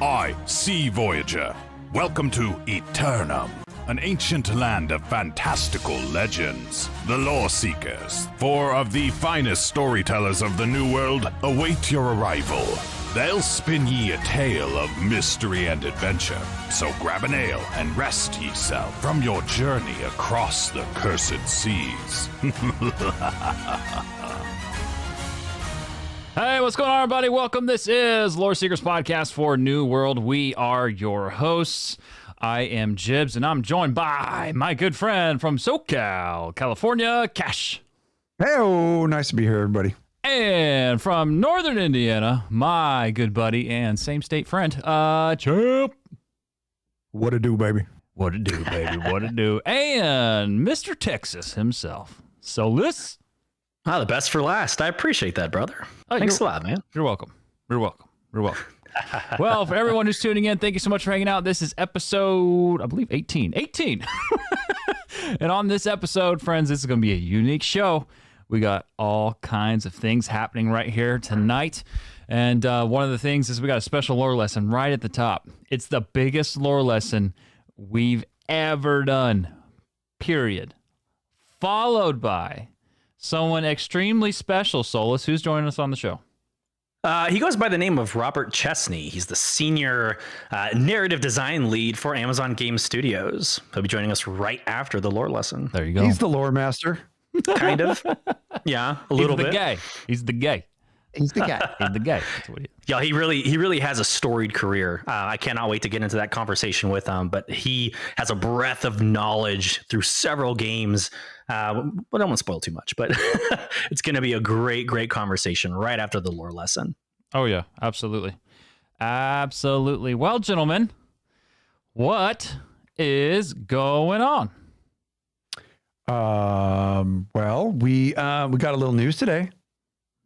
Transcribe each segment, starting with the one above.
I, Sea Voyager. Welcome to Aeternum, an ancient land of fantastical legends. The Loreseekers, four of the finest storytellers of the New World, await your arrival. They'll spin ye a tale of mystery and adventure, so grab an ale and rest ye-self from your journey across the cursed seas. Hey, what's going on, everybody? Welcome. This is Loreseekers Podcast for New World. We are your hosts. I am Jibs, and I'm joined by my good friend from SoCal, California, Cash. Hey, nice to be here, everybody. And from Northern Indiana, my good buddy and same state friend, Chip. What it do, baby? What it do, baby? What it do? And Mr. Texas himself, Solus. Ah, the best for last. I appreciate that, brother. Oh, Thanks a lot, man. You're welcome. You're welcome. You're welcome. Well, for everyone who's tuning in, thank you so much for hanging out. This is episode, I believe, 18. 18! And on this episode, friends, this is going to be a unique show. We got all kinds of things happening right here tonight. And one of the things is we got a special lore lesson right at the top. It's the biggest lore lesson we've ever done, period. Followed by someone extremely special, Solus. Who's joining us on the show? He goes by the name of Robert Chestney. He's the senior narrative design lead for Amazon Game Studios. He'll be joining us right after the lore lesson. There you go. He's the lore master. Kind of. Yeah, a little bit. He's the gay. He's the guy. He's the gay. That's what he is. Yeah, he really has a storied career. I cannot wait to get into that conversation with him. But he has a breadth of knowledge through several games. Well, I don't want to spoil too much, but it's going to be a great conversation right after the lore lesson. Oh, yeah, absolutely. Absolutely. Well, gentlemen, what is going on? Well, we got a little news today.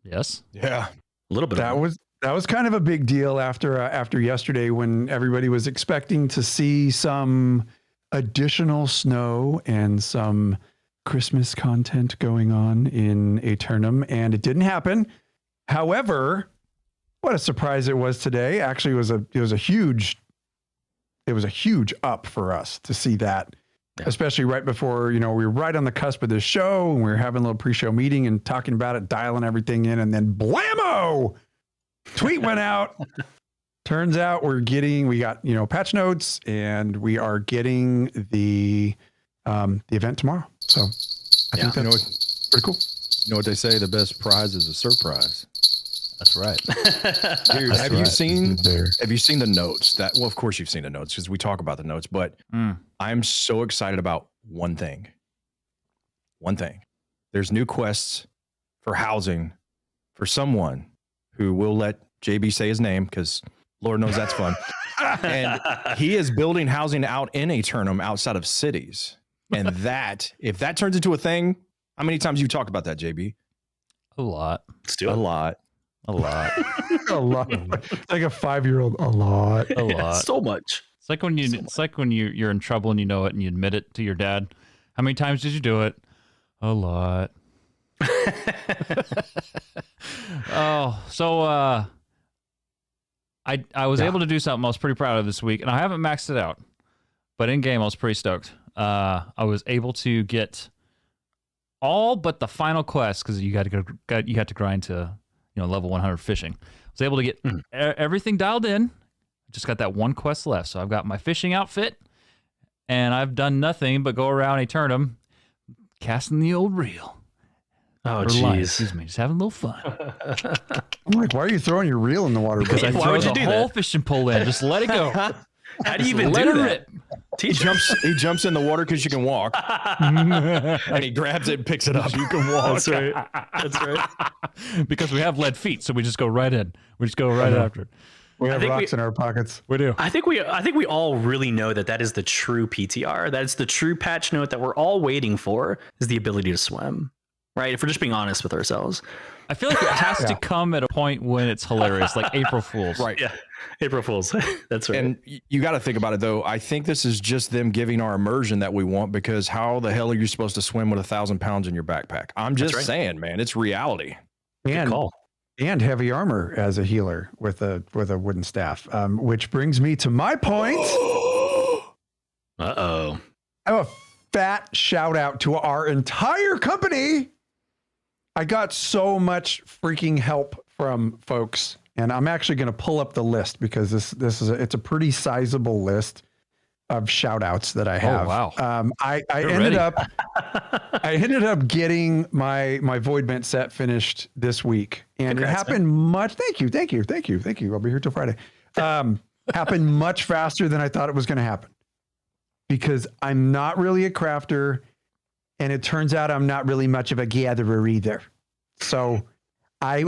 Yes. Yeah. A little bit. That was kind of a big deal after yesterday when everybody was expecting to see some additional snow and some Christmas content going on in Aeternum, and it didn't happen. However, what a surprise it was today. Actually, it was a huge up for us to see that. Yeah. Especially right before, we were right on the cusp of this show, and we were having a little pre-show meeting and talking about it, dialing everything in, and then blammo! Tweet went out. Turns out we got patch notes, and we are getting the event tomorrow. So I think that's pretty cool. You know what they say? The best prize is a surprise. That's right. Dude, have you seen the notes? Well, of course you've seen the notes because we talk about the notes, but I'm so excited about one thing. There's new quests for housing for someone who will let JB say his name because Lord knows that's fun. And he is building housing out in Aeternum outside of cities. And if that turns into a thing, how many times you talk about that, JB? A lot. Let's do it. A lot. A lot. It's like a 5-year-old. A lot. So much. It's like when you're in trouble and you know it and you admit it to your dad. How many times did you do it? A lot. Oh, so I was able to do something I was pretty proud of this week, and I haven't maxed it out, but in game I was pretty stoked. I was able to get all but the final quest because you had to grind to level 100 fishing. I was able to get everything dialed in. Just got that one quest left, so I've got my fishing outfit, and I've done nothing but go around Aeternum casting the old reel. Oh, jeez. Excuse me, just having a little fun. I'm like, why are you throwing your reel in the water? Because I Why throw would you the do whole that? fishing pole in. Just let it go. How do you even let do it that? rip. He jumps in the water because you can walk. And he grabs it and picks it up. You can walk. That's right. Because we have lead feet, so we just go right in. We just go right after it. We have rocks in our pockets. We do. I think we all really know that is the true PTR. That is the true patch note that we're all waiting for, is the ability to swim. Right? If we're just being honest with ourselves. I feel like it has to come at a point when it's hilarious, like April Fools. Right. Yeah. April Fools. That's right. And you got to think about it, though. I think this is just them giving our immersion that we want, because how the hell are you supposed to swim with 1,000 pounds in your backpack? I'm just saying, man, it's reality. And Good call. and heavy armor as a healer with a wooden staff. Which brings me to my point. Uh-oh. I have a fat shout out to our entire company. I got so much freaking help from folks, and I'm actually going to pull up the list because it's a pretty sizable list of shout outs that I have. Oh, wow. I ended up getting my Voidment set finished this week, and Congrats, it happened much. Thank you. I'll be here till Friday. Happened much faster than I thought it was going to happen because I'm not really a crafter, and it turns out I'm not really much of a gatherer either. So I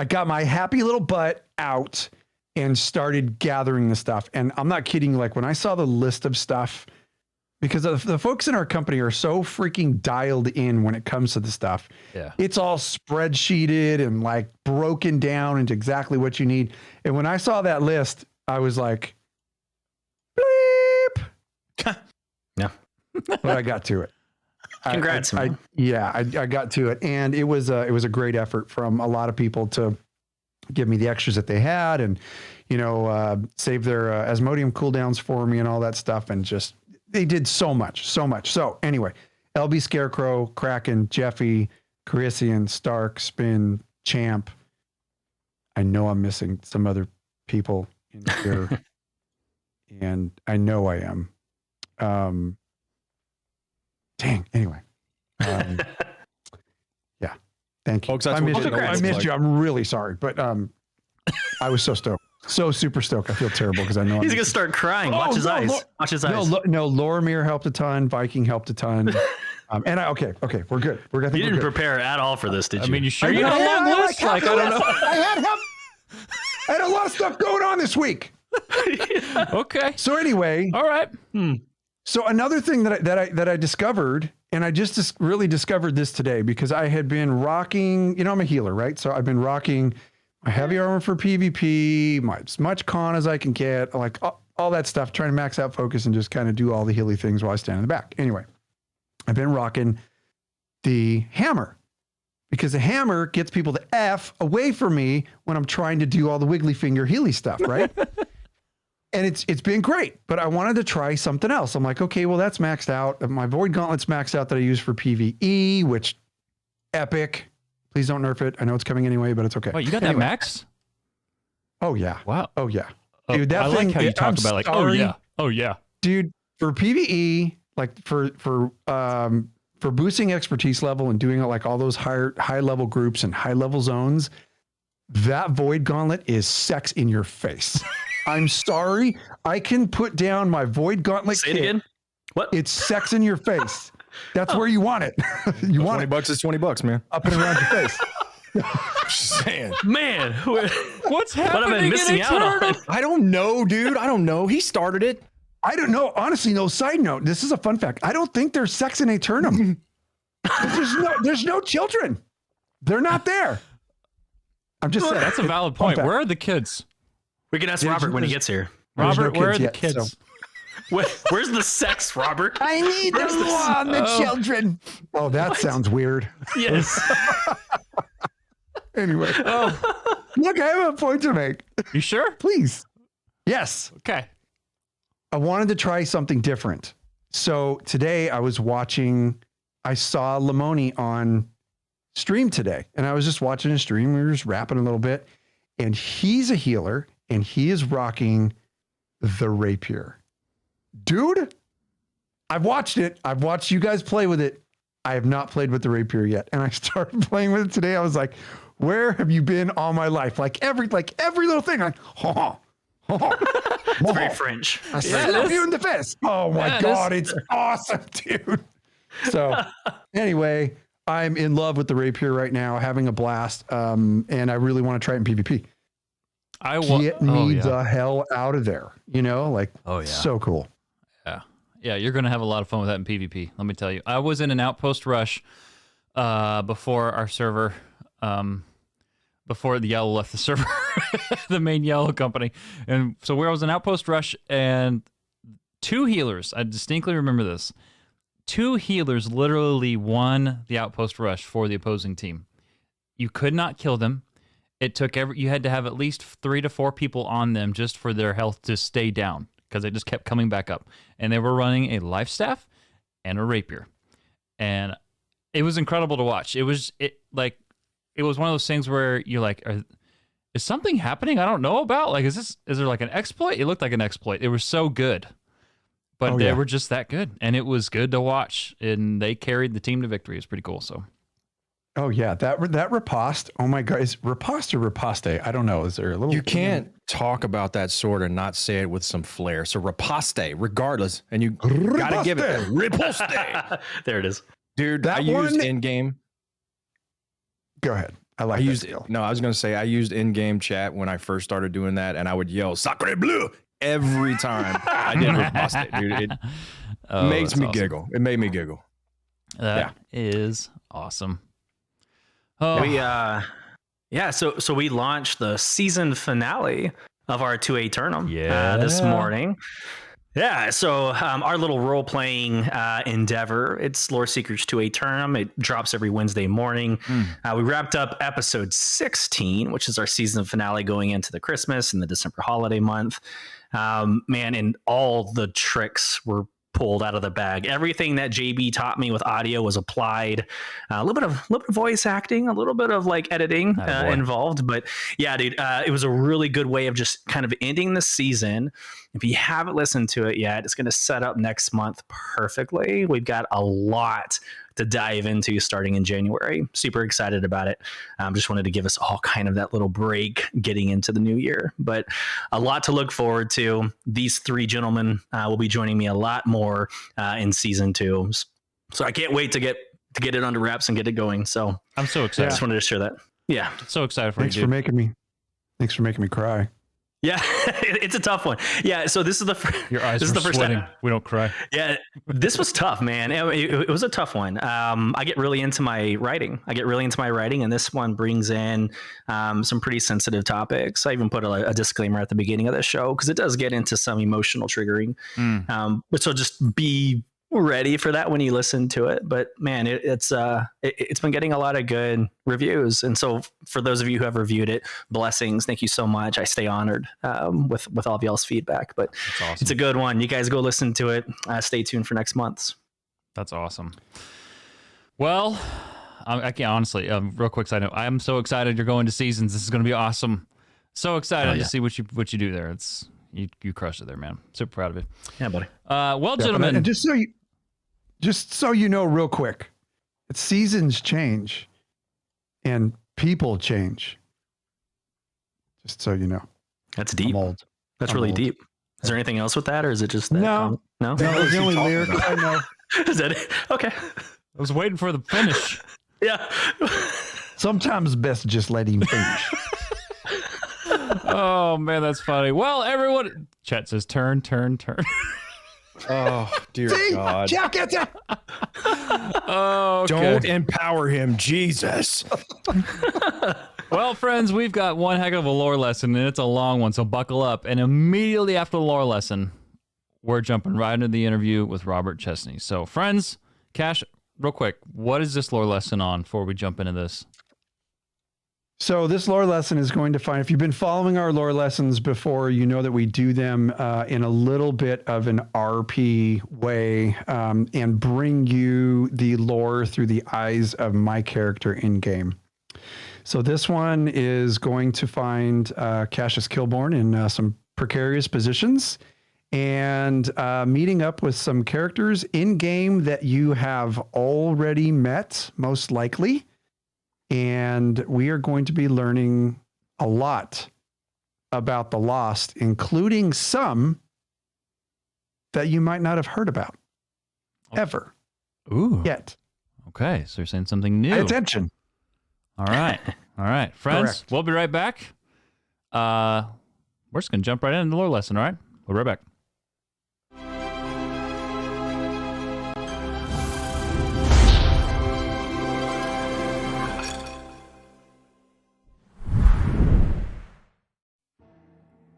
got my happy little butt out and started gathering the stuff. And I'm not kidding. Like when I saw the list of stuff, because the folks in our company are so freaking dialed in when it comes to the stuff. Yeah. It's all spreadsheeted and like broken down into exactly what you need. And when I saw that list, I was like, bleep. Yeah. But I got to it. Congrats, man. I got to it. And it was a great effort from a lot of people to give me the extras that they had and, save their Asmodium cooldowns for me and all that stuff. And just, they did so much. So anyway, LB Scarecrow, Kraken, Jeffy, Carisian, Stark, Spin, Champ. I know I'm missing some other people in here and I know I am. Dang. Anyway. Yeah. Thank you. Folks, that's I what missed, getting you. old I is missed like. you. I'm really sorry, but I was so stoked. So super stoked. I feel terrible because I know He's going to start crying. Watch his eyes. Watch his eyes. No, Loremir helped a ton. Viking helped a ton. Okay, we're good. You didn't prepare at all for this, did you? I mean, you sure you had a long list? Like, I don't know. I had a lot of stuff going on this week. Okay. So anyway, All right. so another thing that I discovered, and I just really discovered this today because I had been rocking, I'm a healer, right? So I've been rocking my heavy armor for PvP, as much con as I can get, like all that stuff, trying to max out focus and just kind of do all the healy things while I stand in the back. Anyway, I've been rocking the hammer because the hammer gets people to F away from me when I'm trying to do all the wiggly finger healy stuff, right? And it's been great, but I wanted to try something else. I'm like, okay, well, that's maxed out. My Void Gauntlet's maxed out that I use for PvE, which epic. Please don't nerf it. I know it's coming anyway, but it's okay. Wait, you got that max? Oh, yeah. Wow. Oh, yeah. Oh, Dude, that I thing, like how you talk about like, sorry. oh yeah. Dude, for PvE, like for boosting expertise level and doing like all those high level groups and high level zones, that Void Gauntlet is sex in your face. I'm sorry. I can put down my Void Gauntlet. Say it again. What? It's sex in your face. That's where you want it. You want $20 is $20, man. up and around your face. Just saying. Man, What's what have I happening been missing in out on? Aeternum? I don't know, dude. I don't know. He started it. I don't know. Honestly, no, side note. This is a fun fact. I don't think there's sex in Aeternum. there's no children. They're not there. I'm just saying. That's a valid Fun point. fact. Where are the kids? We can ask There's- Robert when he there's- gets here. There's no Robert, where are the yet, kids? so- Where's the sex, Robert? I need to on the children. Oh, that sounds weird. Yes. Anyway. Look, I have a point to make. You sure? Please. Yes. Okay. I wanted to try something different. So today I saw Lamoni on stream today, and I was just watching his stream. We were just rapping a little bit, and he's a healer, and he is rocking the rapier. Dude, I've watched it. I've watched you guys play with it. I have not played with the rapier yet, and I started playing with it today. I was like, "Where have you been all my life?" Like every little thing. Like, It's very French. I slap you in the face. Oh my Yeah, God, it's awesome, dude. So anyway, I'm in love with the rapier right now, having a blast. And I really want to try it in PvP. Get me the hell out of there. So cool. Yeah, you're going to have a lot of fun with that in PvP, let me tell you. I was in an outpost rush before our server, before the Yellow left the server, the main Yellow company. And so where I was in outpost rush and 2 healers, I distinctly remember this, 2 healers literally won the outpost rush for the opposing team. You could not kill them, it took you had to have at least 3 to 4 people on them just for their health to stay down because they just kept coming back up. And they were running a life staff and a rapier. And it was incredible to watch. It was one of those things where you're like, is something happening I don't know about? Like, is there like an exploit? It looked like an exploit. It was so good. But they were just that good. And it was good to watch. And they carried the team to victory. It's pretty cool. So. Oh yeah, that riposte. Oh my God, is riposte or riposte? I don't know. Is there a little? You can't talk about that sword and not say it with some flair. So riposte, regardless, and you gotta give it riposte. There it is, dude. That I used one- in game. Go ahead. I like I that used deal. no. I was gonna say I used in-game chat when I first started doing that, and I would yell "Sacre bleu" every time I did riposte, dude. It makes me giggle. It made me giggle. That is awesome. Oh. So we launched the season finale of our 2 Aeternum this morning. Yeah, so our little role-playing endeavor, it's Loreseekers 2 Aeternum. It drops every Wednesday morning. We wrapped up episode 16, which is our season finale going into the Christmas and the December holiday month. Man, and all the tricks were pulled out of the bag. Everything that JB taught me with audio was applied. A little bit of voice acting, a little bit of like editing involved. But yeah, dude, it was a really good way of just kind of ending the season. If you haven't listened to it yet, it's going to set up next month perfectly. We've got a lot to dive into starting in January. Super excited about it. Just wanted to give us all kind of that little break getting into the new year, but a lot to look forward to. These 3 gentlemen will be joining me a lot more in season 2. So I can't wait to get it under wraps and get it going. So I'm so excited. I just wanted to share that. Yeah. So excited for Thanks you. Thanks for making me cry. Yeah, it's a tough one. Yeah, so this is Your eyes are sweating. Time. We don't cry. Yeah, this was tough, man. It was a tough one. I get really into my writing. And this one brings in some pretty sensitive topics. I even put a disclaimer at the beginning of the show because it does get into some emotional triggering. But so just be ready for that when you listen to it. But man, it's been getting a lot of good reviews, and so for those of you who have reviewed it, blessings. Thank you so much. I stay honored with all of y'all's feedback. But awesome. It's a good one. You guys go listen to it. Stay tuned for next month's. That's awesome. Well, I can't honestly. Real quick side note. I'm so excited you're going to seasons. This is going to be awesome. So excited to see what you do there. It's you crushed it there, man. Super proud of you. Yeah, buddy. Well, gentlemen, and just so you know, real quick, seasons change and people change. Just so you know. That's deep. I'm old. That's really deep. Is there anything else with that, or is it just that? No. No? That was the only lyric I know. Is that it? Okay. I was waiting for the finish. Yeah. Sometimes best just let him finish. Oh, man, that's funny. Well, everyone, chat says turn. Oh, dear God. Jack, Oh, okay. Don't empower him, Jesus. Well, friends, we've got one heck of a lore lesson, and it's a long one, so buckle up. And immediately after the lore lesson, we're jumping right into the interview with Robert Chestney. So, friends, Cash, real quick, what is this lore lesson on before we jump into this? So this lore lesson is going to find, if you've been following our lore lessons before, you know that we do them in a little bit of an RP way and bring you the lore through the eyes of my character in game. So this one is going to find Cassius Kilborn in some precarious positions and meeting up with some characters in game that you have already met, most likely. And we are going to be learning a lot about the Lost, including some that you might not have heard about ever. Ooh. Yet. Okay, so you're saying something new. Pay attention. All right. Friends, Correct. We'll be right back. We're just going to jump right into the lore lesson, all right? We'll be right back.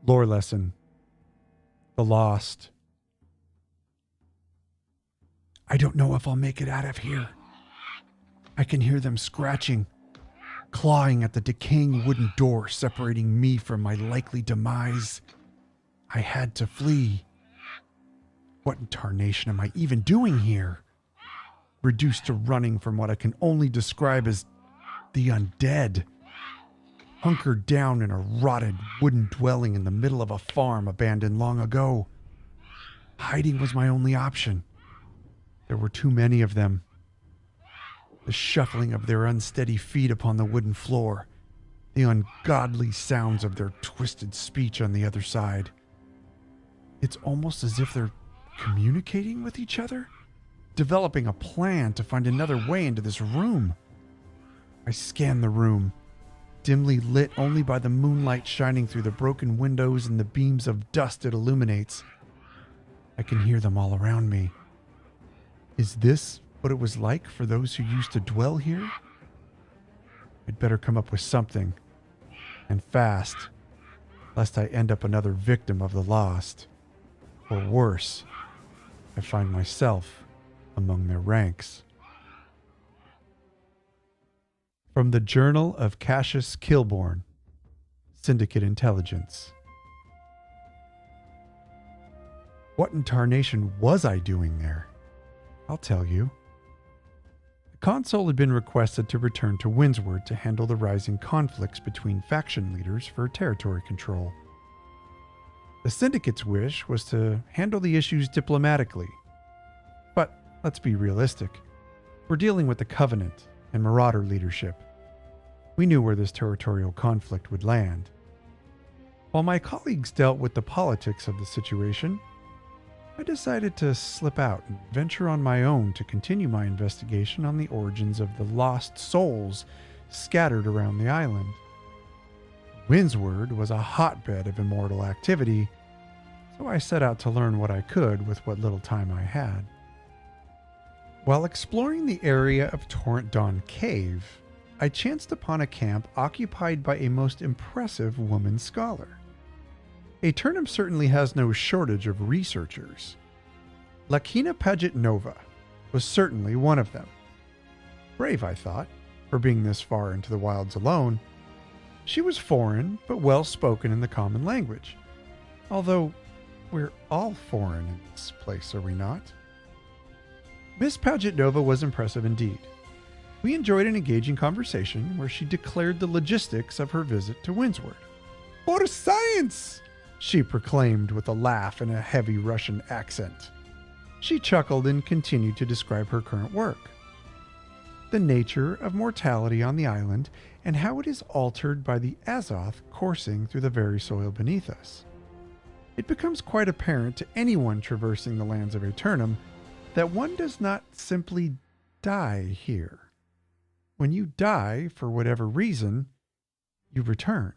Lore lesson. The Lost. I don't know if I'll make it out of here. I can hear them scratching clawing at the decaying wooden door separating me from my likely demise. I had to flee. What in tarnation am I even doing here? Reduced to running from what I can only describe as the undead. Hunkered down in a rotted wooden dwelling in the middle of a farm abandoned long ago. Hiding was my only option. There were too many of them. The shuffling of their unsteady feet upon the wooden floor. The ungodly sounds of their twisted speech on the other side. It's almost as if they're communicating with each other, developing a plan to find another way into this room. I scan the room, dimly lit only by the moonlight shining through the broken windows and the beams of dust it illuminates. I can hear them all around me. Is this what it was like for those who used to dwell here? I'd better come up with something, and fast, lest I end up another victim of the lost. Or worse, I find myself among their ranks. From the Journal of Cassius Kilborn, Syndicate Intelligence. What in tarnation was I doing there? I'll tell you. The consul had been requested to return to Windsward to handle the rising conflicts between faction leaders for territory control. The Syndicate's wish was to handle the issues diplomatically. But let's be realistic. We're dealing with the Covenant and Marauder leadership. We knew where this territorial conflict would land. While my colleagues dealt with the politics of the situation, I decided to slip out and venture on my own to continue my investigation on the origins of the lost souls scattered around the island. Windsward was a hotbed of immortal activity, so I set out to learn what I could with what little time I had. While exploring the area of Torrent Dawn Cave, I chanced upon a camp occupied by a most impressive woman scholar. Aeternum certainly has no shortage of researchers. Lakina Paget Nova was certainly one of them. Brave, I thought, for being this far into the wilds alone. She was foreign, but well-spoken in the common language. Although, we're all foreign in this place, are we not? Miss Paget Nova was impressive indeed. We enjoyed an engaging conversation where she declared the logistics of her visit to Windsward. For science! She proclaimed with a laugh and a heavy Russian accent. She chuckled and continued to describe her current work. The nature of mortality on the island and how it is altered by the Azoth coursing through the very soil beneath us. It becomes quite apparent to anyone traversing the lands of Aeternum that one does not simply die here. When you die, for whatever reason, you return.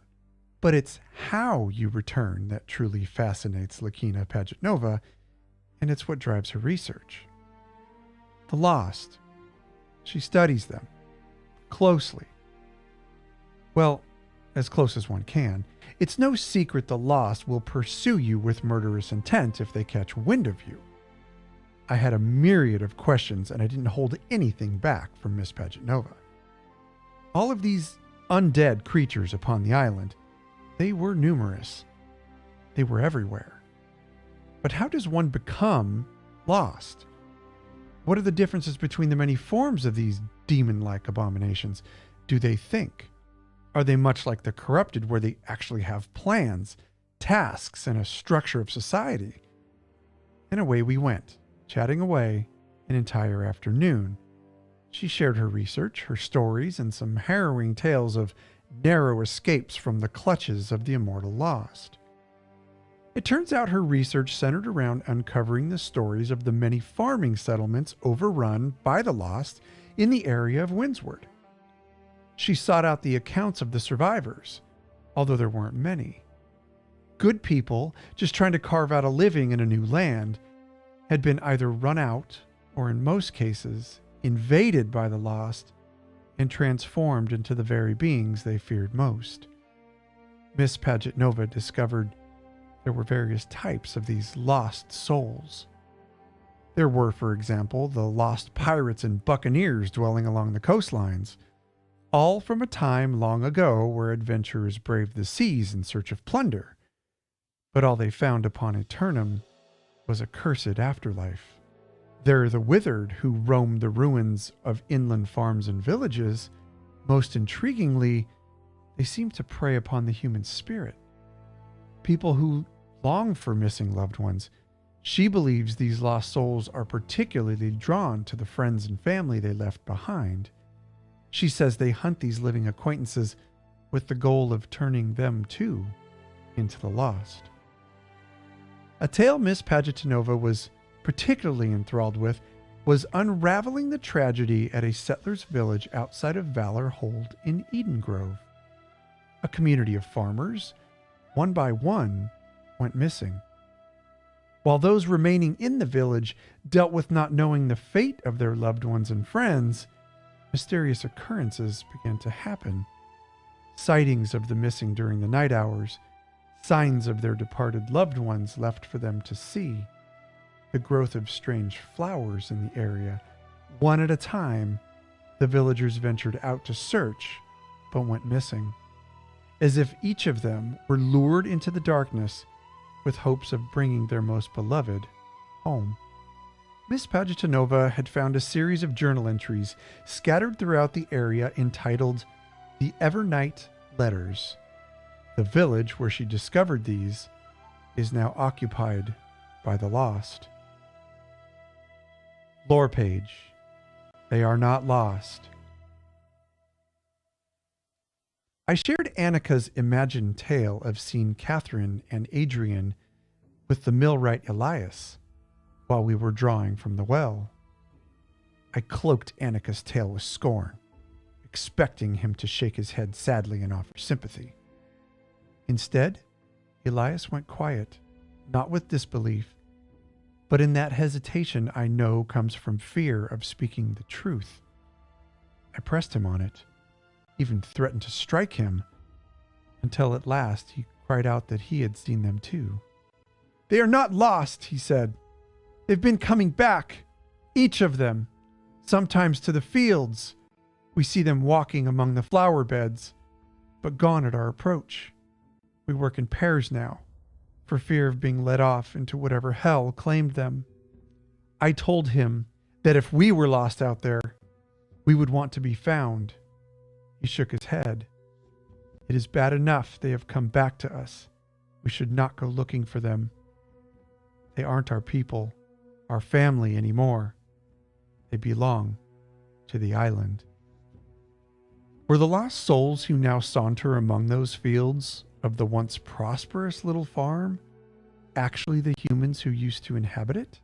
But it's how you return that truly fascinates Lakina Paget Nova, and it's what drives her research. The lost. She studies them closely. Well, as close as one can. It's no secret the lost will pursue you with murderous intent if they catch wind of you. I had a myriad of questions, and I didn't hold anything back from Miss Paget Nova. All of these undead creatures upon the island, they were numerous. They were everywhere. But how does one become lost? What are the differences between the many forms of these demon-like abominations? Do they think? Are they much like the corrupted, where they actually have plans, tasks, and a structure of society? And away we went, chatting away an entire afternoon. She shared her research, her stories, and some harrowing tales of narrow escapes from the clutches of the immortal lost. It turns out her research centered around uncovering the stories of the many farming settlements overrun by the lost in the area of Windsward. She sought out the accounts of the survivors, although there weren't many. Good people, just trying to carve out a living in a new land, had been either run out or, in most cases, invaded by the lost and transformed into the very beings they feared most. Miss Paget Nova discovered there were various types of these lost souls. There were, for example, the lost pirates and buccaneers dwelling along the coastlines, all from a time long ago where adventurers braved the seas in search of plunder. But all they found upon Aeternum was a cursed afterlife. There are the withered who roam the ruins of inland farms and villages. Most intriguingly, they seem to prey upon the human spirit. People who long for missing loved ones. She believes these lost souls are particularly drawn to the friends and family they left behind. She says they hunt these living acquaintances with the goal of turning them, too, into the lost. A tale Miss Pagetanova was particularly enthralled with was unraveling the tragedy at a settler's village outside of Valor Hold in Eden Grove. A community of farmers, one by one, went missing. While those remaining in the village dealt with not knowing the fate of their loved ones and friends, mysterious occurrences began to happen. Sightings of the missing during the night hours, signs of their departed loved ones left for them to see, the growth of strange flowers in the area. One at a time, the villagers ventured out to search, but went missing, as if each of them were lured into the darkness with hopes of bringing their most beloved home. Miss Pagetanova had found a series of journal entries scattered throughout the area entitled The Evernight Letters. The village where she discovered these is now occupied by the lost. Lore page. They are not lost. I shared Annika's imagined tale of seeing Catherine and Adrian with the millwright Elias while we were drawing from the well. I cloaked Annika's tale with scorn, expecting him to shake his head sadly and offer sympathy. Instead, Elias went quiet, not with disbelief, but in that hesitation I know comes from fear of speaking the truth. I pressed him on it, even threatened to strike him, until at last he cried out that he had seen them too. "They are not lost," he said. "They've been coming back, each of them, sometimes to the fields. We see them walking among the flower beds, but gone at our approach. We work in pairs now, for fear of being led off into whatever hell claimed them." I told him that if we were lost out there, we would want to be found. He shook his head. "It is bad enough they have come back to us. We should not go looking for them. They aren't our people, our family anymore. They belong to the island." Were the lost souls who now saunter among those fields of the once prosperous little farm actually the humans who used to inhabit it?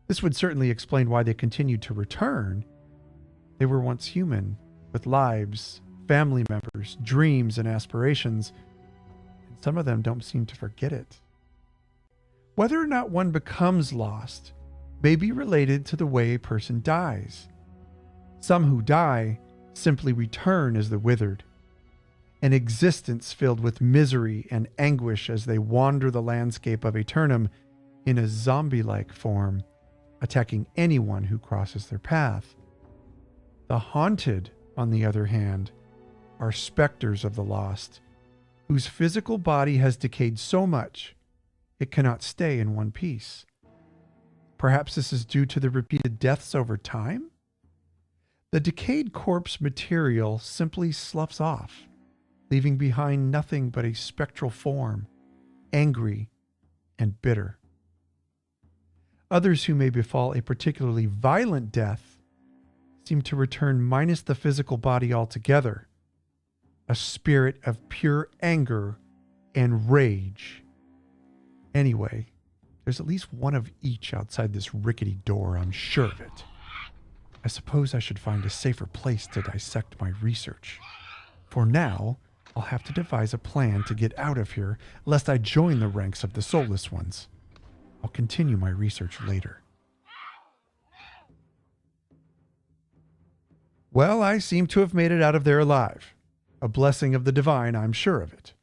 This would certainly explain why they continued to return. They were once human, with lives, family members, dreams, and aspirations, and some of them don't seem to forget it. Whether or not one becomes lost may be related to the way a person dies. Some who die simply return as the withered, an existence filled with misery and anguish as they wander the landscape of Aeternum in a zombie-like form, attacking anyone who crosses their path. The haunted, on the other hand, are specters of the lost, whose physical body has decayed so much it cannot stay in one piece. Perhaps this is due to the repeated deaths over time? The decayed corpse material simply sloughs off, leaving behind nothing but a spectral form, angry and bitter. Others who may befall a particularly violent death seem to return minus the physical body altogether, a spirit of pure anger and rage. Anyway, there's at least one of each outside this rickety door, I'm sure of it. I suppose I should find a safer place to dissect my research. For now, I'll have to devise a plan to get out of here, lest I join the ranks of the soulless ones. I'll continue my research later. Well, I seem to have made it out of there alive. A blessing of the divine, I'm sure of it.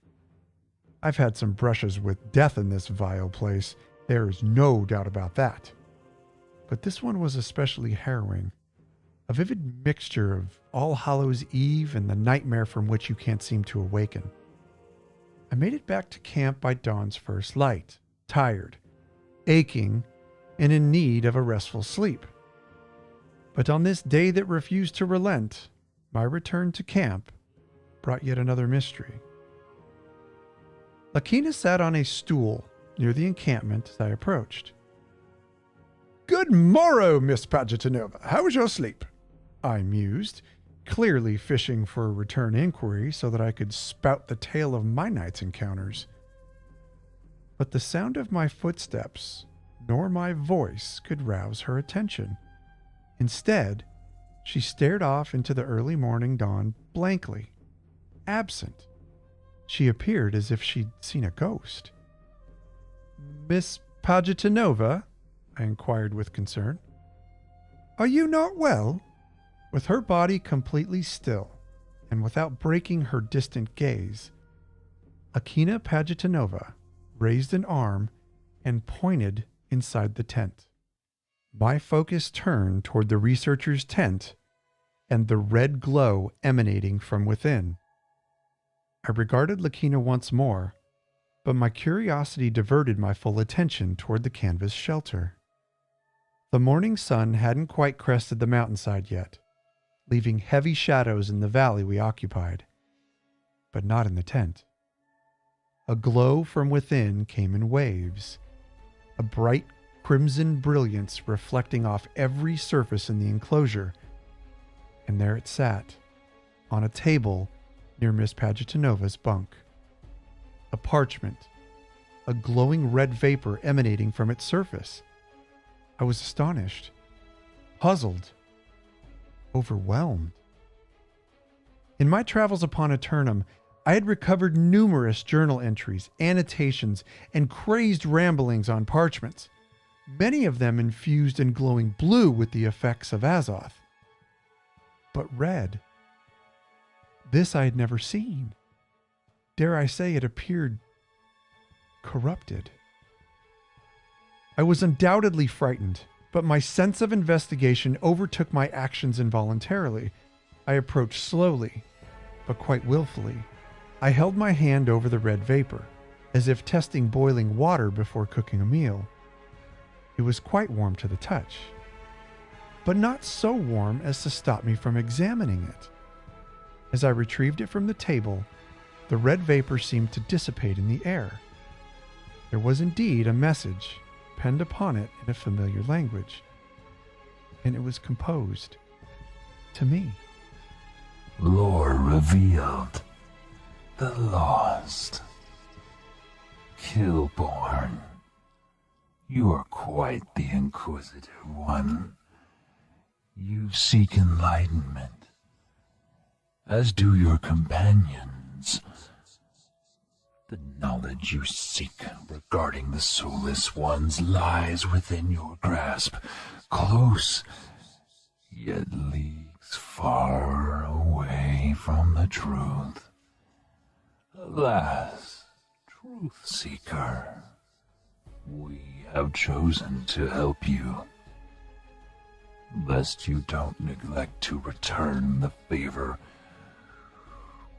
I've had some brushes with death in this vile place. There is no doubt about that. But this one was especially harrowing. a vivid mixture of All Hallows Eve and the nightmare from which you can't seem to awaken. I made it back to camp by dawn's first light, tired, aching, and in need of a restful sleep. But on this day that refused to relent, my return to camp brought yet another mystery. Lakina sat on a stool near the encampment as I approached. "Good morrow, Miss Pagetanova. How was your sleep?" I mused, clearly fishing for a return inquiry so that I could spout the tale of my night's encounters. But the sound of my footsteps, nor my voice, could rouse her attention. Instead, she stared off into the early morning dawn blankly, absent. She appeared as if she'd seen a ghost. "Miss Pagetanova?" I inquired with concern. "Are you not well?" With her body completely still, and without breaking her distant gaze, Akina Pagetanova raised an arm and pointed inside the tent. My focus turned toward the researcher's tent and the red glow emanating from within. I regarded Lakina once more, but my curiosity diverted my full attention toward the canvas shelter. The morning sun hadn't quite crested the mountainside yet, leaving heavy shadows in the valley we occupied, but not in the tent. A glow from within came in waves, a bright crimson brilliance reflecting off every surface in the enclosure, and there it sat, on a table near Miss Pagetanova's bunk. A parchment, a glowing red vapor emanating from its surface. I was astonished, puzzled, overwhelmed. In my travels upon Aeternum, I had recovered numerous journal entries, annotations, and crazed ramblings on parchments, many of them infused in glowing blue with the effects of Azoth. But red, this I had never seen. Dare I say it appeared corrupted. I was undoubtedly frightened, but my sense of investigation overtook my actions involuntarily. I approached slowly, but quite willfully. I held my hand over the red vapor, as if testing boiling water before cooking a meal. It was quite warm to the touch, but not so warm as to stop me from examining it. As I retrieved it from the table, the red vapor seemed to dissipate in the air. There was indeed a message penned upon it in a familiar language, and it was composed to me. Lore revealed. The lost. Killborn. You are quite the inquisitive one. You seek enlightenment, as do your companions. The knowledge you seek regarding the soulless ones lies within your grasp, close, yet leagues far away from the truth. Alas, truth seeker, we have chosen to help you, lest you don't neglect to return the favor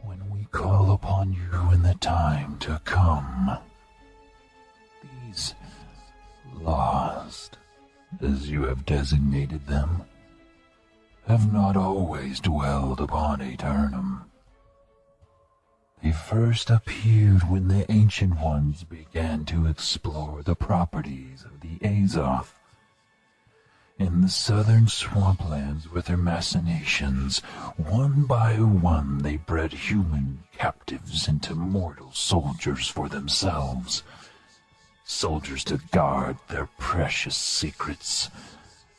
when we call upon you in the time to come. These lost, as you have designated them, have not always dwelled upon Aeternum. They first appeared when the Ancient Ones began to explore the properties of the Azoth. In the southern swamplands with their machinations, one by one they bred human captives into mortal soldiers for themselves. Soldiers to guard their precious secrets.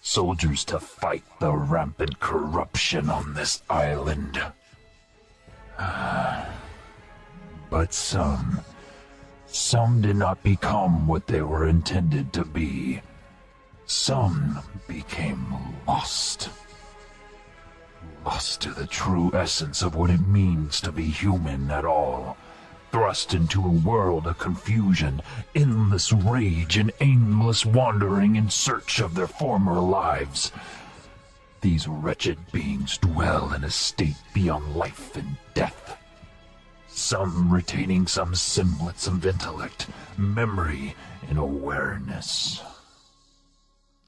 Soldiers to fight the rampant corruption on this island. But some did not become what they were intended to be. Some became lost. Lost to the true essence of what it means to be human at all. Thrust into a world of confusion, endless rage, and aimless wandering in search of their former lives. These wretched beings dwell in a state beyond life and death. Some retaining some semblance of intellect, memory, and awareness.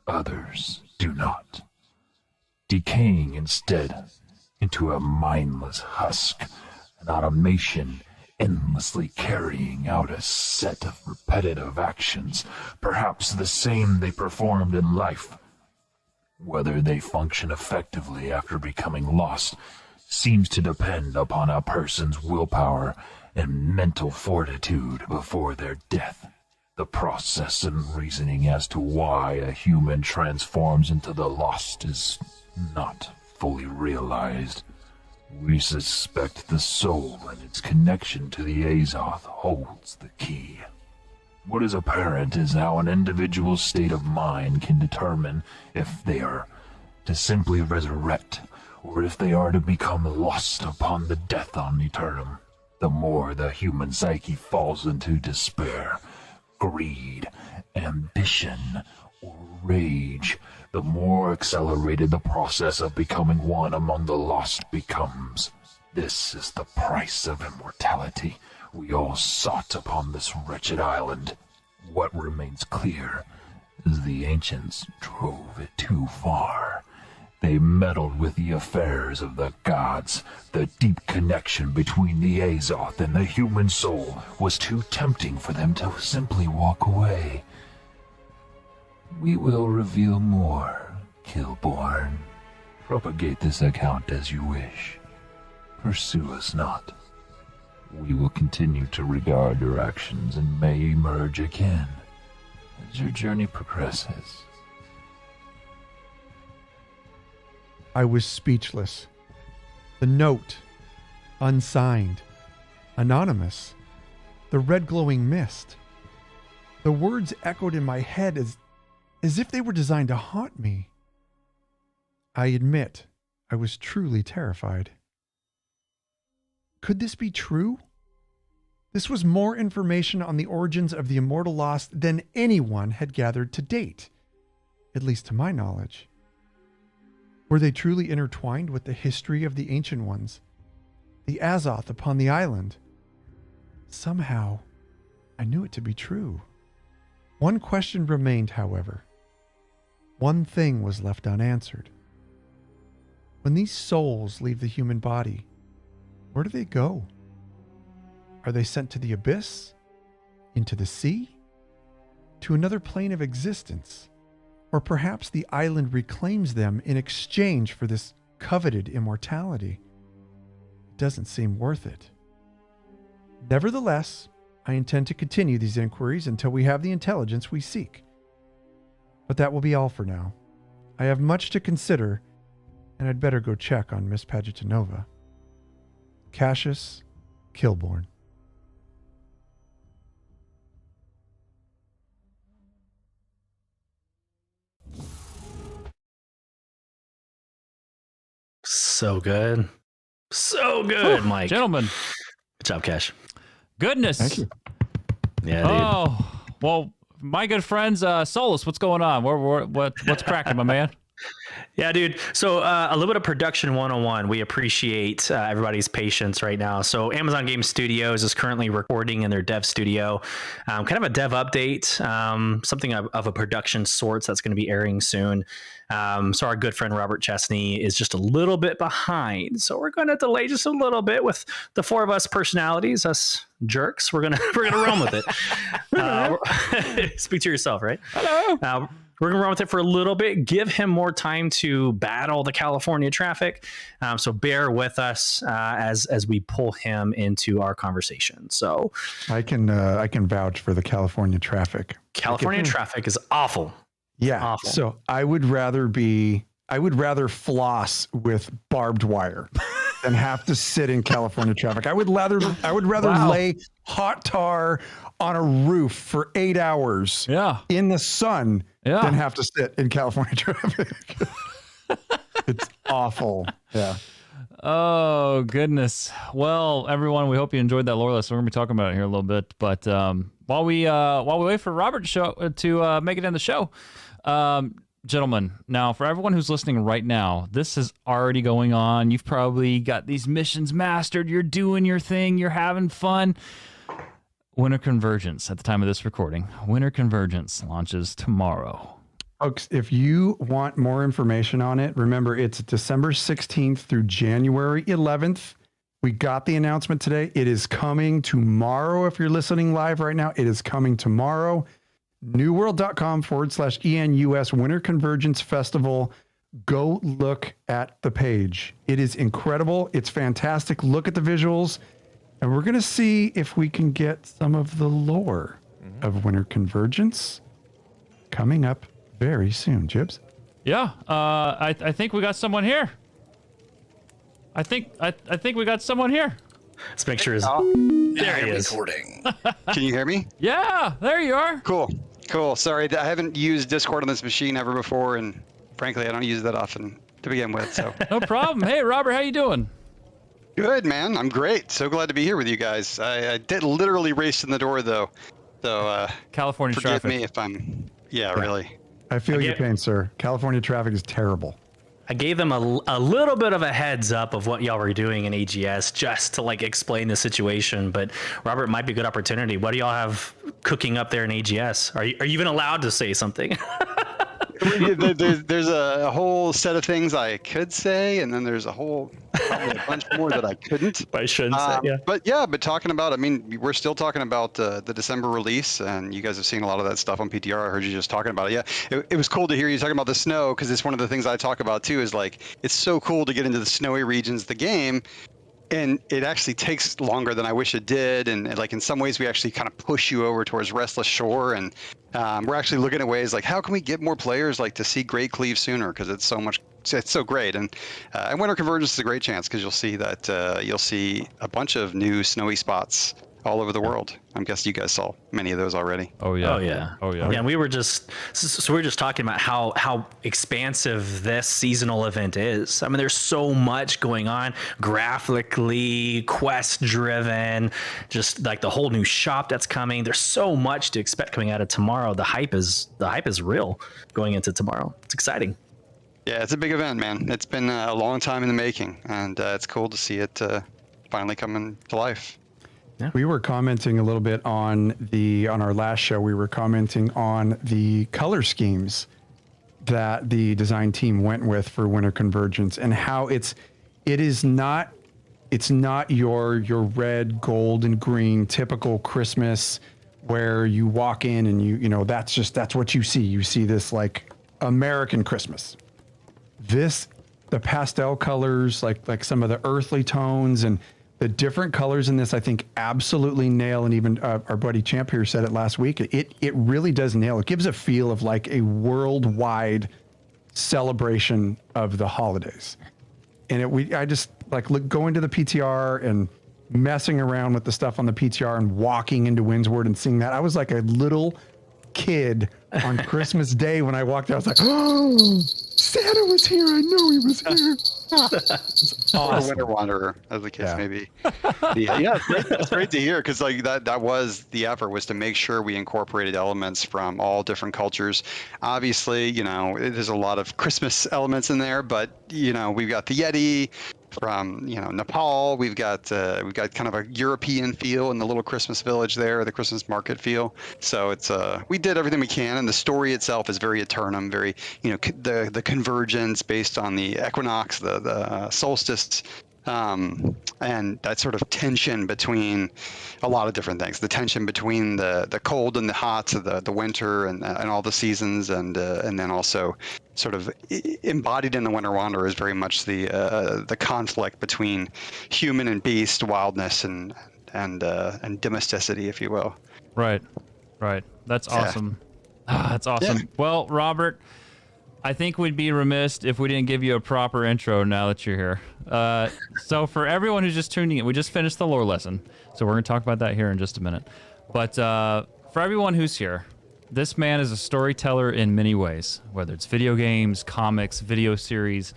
Others do not, decaying instead into a mindless husk, an automation endlessly carrying out a set of repetitive actions, perhaps the same they performed in life. Whether they function effectively after becoming lost seems to depend upon a person's willpower and mental fortitude before their death. The process and reasoning as to why a human transforms into the lost is not fully realized. We suspect the soul and its connection to the Azoth holds the key. What is apparent is how an individual's state of mind can determine if they are to simply resurrect, or if they are to become lost upon the death on Aeternum. The more the human psyche falls into despair, greed, ambition, or rage, the more accelerated the process of becoming one among the lost becomes. This is the price of immortality we all sought upon this wretched island. What remains clear is the ancients drove it too far. They meddled with the affairs of the gods. The deep connection between the Azoth and the human soul was too tempting for them to simply walk away. We will reveal more, Killborn. Propagate this account as you wish. Pursue us not. We will continue to regard your actions and may emerge again as your journey progresses. I was speechless. The note, unsigned, anonymous, the red glowing mist. The words echoed in my head as if they were designed to haunt me. I admit, I was truly terrified. Could this be true? This was more information on the origins of the immortal lost than anyone had gathered to date, at least to my knowledge. Were they truly intertwined with the history of the Ancient Ones, the Azoth upon the island? Somehow, I knew it to be true. One question remained, however. One thing was left unanswered. When these souls leave the human body, where do they go? Are they sent to the abyss? Into the sea? To another plane of existence? Or perhaps the island reclaims them in exchange for this coveted immortality? It doesn't seem worth it. Nevertheless, I intend to continue these inquiries until we have the intelligence we seek. But that will be all for now. I have much to consider, and I'd better go check on Miss Pagetanova. Cassius Killborn. So good. So good, Mike. Gentlemen. Good job, Cash. Goodness. Thank you. Yeah, dude. Oh, well, my good friends, Solus, what's going on? What's cracking, my man? Yeah, dude. So a little bit of production 101. We appreciate everybody's patience right now. So Amazon Game Studios is currently recording in their dev studio, kind of a dev update, something of a production sorts that's going to be airing soon. So our good friend Robert Chestney is just a little bit behind. So we're going to delay just a little bit with the four of us personalities, us jerks. We're gonna run with it. Speak to yourself, right? Hello. We're going to run with it for a little bit, give him more time to battle the California traffic. So bear with us as we pull him into our conversation. So I can vouch for the California traffic. California traffic is awful. Yeah. Awful. So I would rather floss with barbed wire than have to sit in California traffic. I would rather lay hot tar on a roof for 8 hours in the sun than have to sit in California traffic. It's awful. Yeah. Oh, goodness. Well, everyone, we hope you enjoyed that lore list. We're going to be talking about it here a little bit. But while we wait for Robert to make it in the show, gentlemen, now for everyone who's listening right now, this is already going on. You've probably got these missions mastered. You're doing your thing. You're having fun. Winter Convergence at the time of this recording. Winter Convergence launches tomorrow. Folks, if you want more information on it, remember it's December 16th through January 11th. We got the announcement today. It is coming tomorrow. If you're listening live right now, it is coming tomorrow. newworld.com/ENUS Winter Convergence Festival. Go look at the page. It is incredible. It's fantastic. Look at the visuals. And we're going to see if we can get some of the lore of Winter Convergence coming up very soon. Jibs? Yeah, I think we got someone here. I think we got someone here. Let's make sure. There he is. Recording. Can you hear me? Yeah, there you are. Cool. Sorry, I haven't used Discord on this machine ever before, and frankly, I don't use it that often to begin with. So No problem. Hey, Robert, how you doing? good, man. I'm great. So glad to be here with you guys. I did literally race in the door though, so California forgive traffic. me if I'm. Yeah, really. I feel your get- pain, sir. California traffic is terrible. I gave them a little bit of a heads up of what y'all were doing in AGS just to like explain the situation. But Robert, might be a good opportunity. What do y'all have cooking up there in AGS? Are you even allowed to say something? There's a whole set of things I could say, and then there's probably a bunch more that I couldn't. I shouldn't say. Yeah. But talking about, I mean, we're still talking about the December release, and you guys have seen a lot of that stuff on PTR. I heard you just talking about it. Yeah, it was cool to hear you talking about the snow, because it's one of the things I talk about too, is like, it's so cool to get into the snowy regions of the game. And it actually takes longer than I wish it did. And like in some ways, we actually kind of push you over towards Restless Shore. And we're actually looking at ways like, how can we get more players like to see Great Cleave sooner? Because it's so great. And Winter Convergence is a great chance, because you'll see that you'll see a bunch of new snowy spots all over the world. I'm guessing you guys saw many of those already. Oh yeah. Oh yeah. Oh yeah. Yeah, and we were just talking about how expansive this seasonal event is. I mean, there's so much going on graphically, quest driven, just like the whole new shop that's coming. There's so much to expect coming out of tomorrow. The hype is real going into tomorrow. It's exciting. Yeah, it's a big event, man. It's been a long time in the making, and it's cool to see it finally coming to life. We were commenting a little bit on our last show. We were commenting on the color schemes that the design team went with for Winter Convergence, and how it's not your red, gold, and green typical Christmas where you walk in and you know that's what you see. You see this like American Christmas. The pastel colors, like some of the earthly tones and the different colors in this, I think, absolutely nail. And even our buddy Champ here said it last week. It really does nail. It gives a feel of like a worldwide celebration of the holidays. And I just like going to the PTR and messing around with the stuff on the PTR and walking into Windsward and seeing that. I was like a little kid on Christmas Day when I walked out. I was like, oh, Santa was here. I knew he was here. Or Winter Wanderer, as the case may be. Yeah, it's great to hear, because like that was the effort, was to make sure we incorporated elements from all different cultures. Obviously, you know, there's a lot of Christmas elements in there, but you know, we've got the Yeti from Nepal. We've got kind of a European feel in the little Christmas village there, the Christmas market feel. So it's we did everything we can, and the story itself is very Aeternum, very the convergence based on the equinox, the solstice, and that sort of tension between a lot of different things. The tension between the cold and the hot, the winter and all the seasons, and then also sort of embodied in the Winter Wanderer is very much the conflict between human and beast, wildness and domesticity, if you will. Right. That's awesome. That's awesome. Yeah. Well, Robert, I think we'd be remiss if we didn't give you a proper intro now that you're here. So for everyone who's just tuning in, we just finished the lore lesson. So we're going to talk about that here in just a minute. But for everyone who's here, this man is a storyteller in many ways, whether it's video games, comics, video series,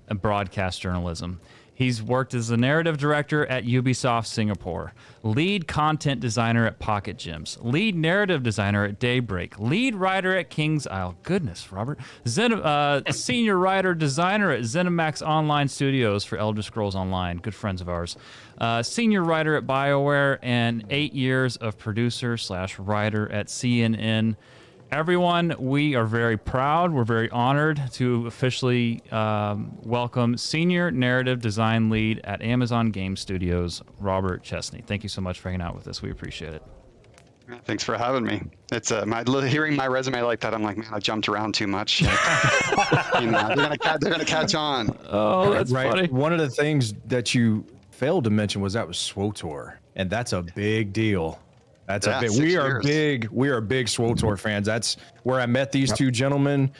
and broadcast journalism. He's worked as the narrative director at Ubisoft Singapore, lead content designer at Pocket Gems, lead narrative designer at Daybreak, lead writer at King's Isle. Goodness, Robert. Senior writer designer at ZeniMax Online Studios for Elder Scrolls Online. Good friends of ours. Senior writer at BioWare and 8 years of producer/writer at CNN. Everyone, we are very proud. We're very honored to officially welcome Senior Narrative Design Lead at Amazon Game Studios, Robert Chestney. Thank you so much for hanging out with us. We appreciate it. Thanks for having me. It's hearing my resume like that. I'm like, man, I jumped around too much. They're gonna catch on. Oh, that's funny. One of the things that you failed to mention was SWTOR, and that's a big deal. That's a big. We are big SWTOR fans. That's where I met these two gentlemen.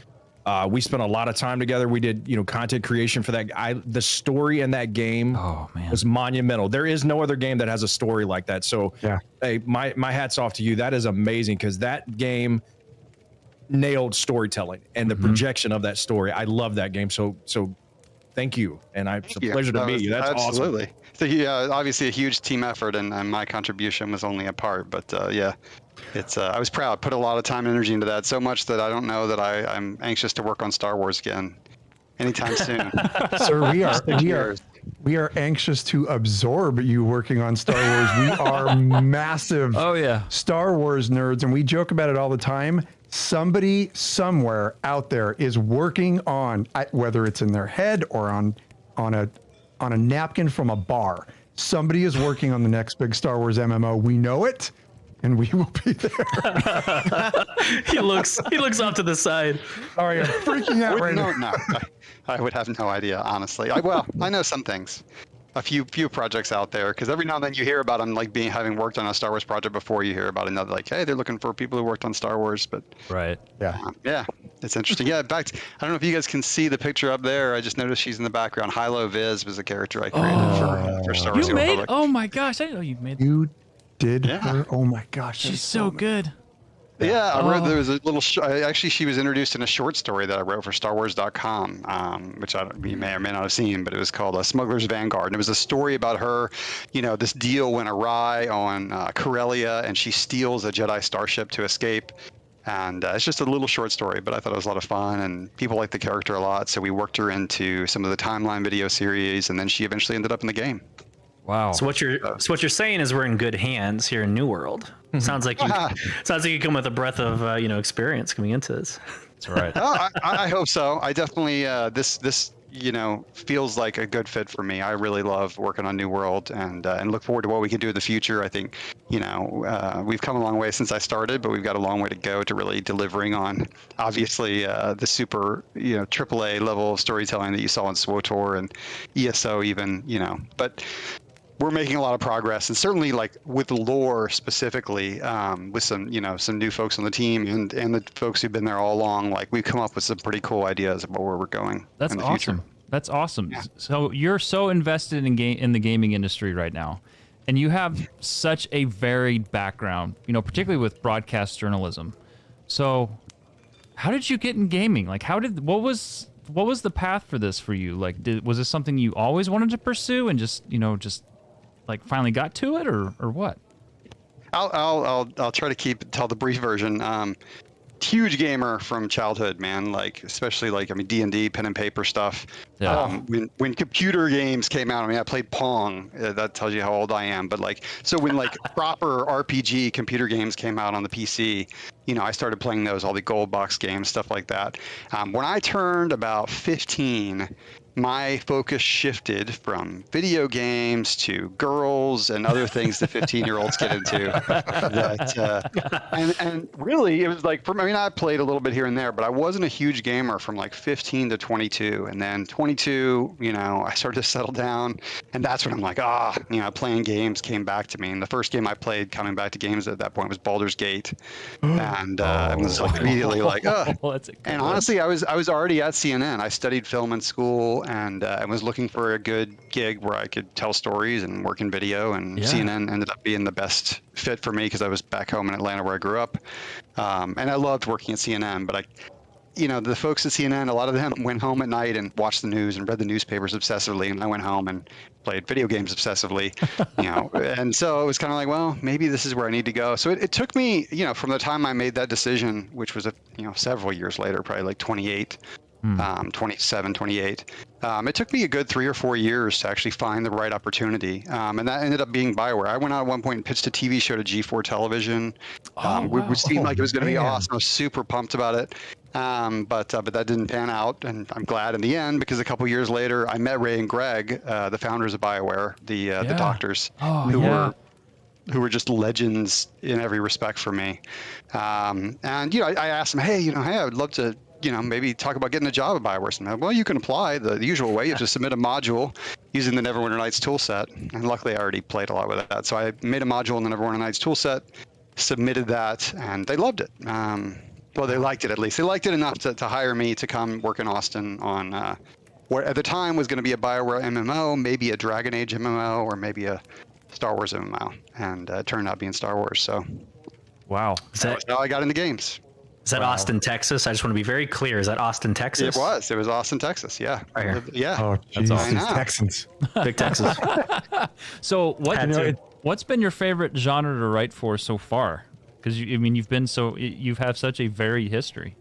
We spent a lot of time together. We did, content creation for that. The story in that game was monumental. There is no other game that has a story like that. So, hey, my hat's off to you. That is amazing because that game nailed storytelling and the projection of that story. I love that game. So thank you, and it's a pleasure to meet you. That's absolutely awesome. So yeah, obviously a huge team effort, and my contribution was only a part. But it's I was proud. Put a lot of time and energy into that, so much that I don't know that I'm anxious to work on Star Wars again anytime soon. Sir, we are anxious to absorb you working on Star Wars. We are massive Star Wars nerds, and we joke about it all the time. Somebody somewhere out there is working on, whether it's in their head or on a napkin from a bar. Somebody is working on the next big Star Wars MMO. We know it, and we will be there. He looks off to the side. Sorry, I'm freaking out right now. No, I would have no idea, honestly. I know some things. A few projects out there, because every now and then you hear about them, like having worked on a Star Wars project before. You hear about another, like, hey, they're looking for people who worked on Star Wars. But it's interesting. Yeah, in fact, I don't know if you guys can see the picture up there. I just noticed she's in the background. Hilo Viz was a character I created for Star Wars. You made? Oh my gosh! I didn't know you made. You did her? Oh my gosh! She's so good. Yeah, I wrote. There was a little. Actually, she was introduced in a short story that I wrote for StarWars.com, which you may or may not have seen, but it was called "Smuggler's Vanguard," and it was a story about her. This deal went awry on Corellia, and she steals a Jedi starship to escape. And it's just a little short story, but I thought it was a lot of fun, and people liked the character a lot. So we worked her into some of the timeline video series, and then she eventually ended up in the game. Wow. So what you're saying is we're in good hands here in New World. Sounds like you come with a breadth of experience coming into this. That's right. I hope so. I definitely this feels like a good fit for me. I really love working on New World and look forward to what we can do in the future. I think we've come a long way since I started, but we've got a long way to go to really delivering on obviously the super AAA level of storytelling that you saw in SWTOR and ESO even but. We're making a lot of progress, and certainly like with lore specifically, with some new folks on the team and the folks who've been there all along. Like we've come up with some pretty cool ideas about where we're going. That's in the awesome. future. That's awesome. Yeah. So you're so invested in the gaming industry right now, and you have such a varied background. Particularly with broadcast journalism. So, how did you get in gaming? Like, what was the path for this for you? Like, was this something you always wanted to pursue and just like finally got to it, or what? I'll try to tell the brief version. Huge gamer from childhood, man. Like especially D&D, pen and paper stuff. Yeah. When computer games came out, I played Pong. That tells you how old I am. But when proper RPG computer games came out on the PC, I started playing those, all the gold box games, stuff like that. When I turned about 15. My focus shifted from video games to girls and other things that 15-year-olds get into. And really, it was I played a little bit here and there, but I wasn't a huge gamer from 15 to 22. And then 22, I started to settle down, and that's when I'm like, playing games came back to me. And the first game I played coming back to games at that point was Baldur's Gate, and I was immediately That's a good and one. honestly, I was already at CNN. I studied film in school. And I was looking for a good gig where I could tell stories and work in video, and CNN ended up being the best fit for me because I was back home in Atlanta where I grew up, and I loved working at CNN. But the folks at CNN, a lot of them went home at night and watched the news and read the newspapers obsessively, and I went home and played video games obsessively, and so it was kind of like, well, maybe this is where I need to go. So it took me, from the time I made that decision, which was several years later, probably like 27, 28. It took me a good 3 or 4 years to actually find the right opportunity. And that ended up being BioWare. I went out at one point and pitched a TV show to G4 Television, which seemed like it was going to be awesome. I was super pumped about it. But that didn't pan out, and I'm glad in the end, because a couple years later, I met Ray and Greg, the founders of BioWare, the doctors, who were just legends in every respect for me. And I asked them, hey, I would love to, maybe talk about getting a job at BioWare. So, well, you can apply the usual way. You have to submit a module using the Neverwinter Nights toolset. And luckily, I already played a lot with that. So I made a module in the Neverwinter Nights toolset, submitted that, and they loved it. Well, they liked it at least. They liked it enough to hire me to come work in Austin on what at the time was going to be a BioWare MMO, maybe a Dragon Age MMO, or maybe a Star Wars MMO. And it turned out being Star Wars. So, wow. That's how I got into games. Is that Austin, Texas? I just want to be very clear. Is that Austin, Texas? It was Austin, Texas. Yeah. Right here. Yeah. Oh, That's geez, awesome. these Texans. Big Texas. So what's been your favorite genre to write for so far? Because you've had such a varied history.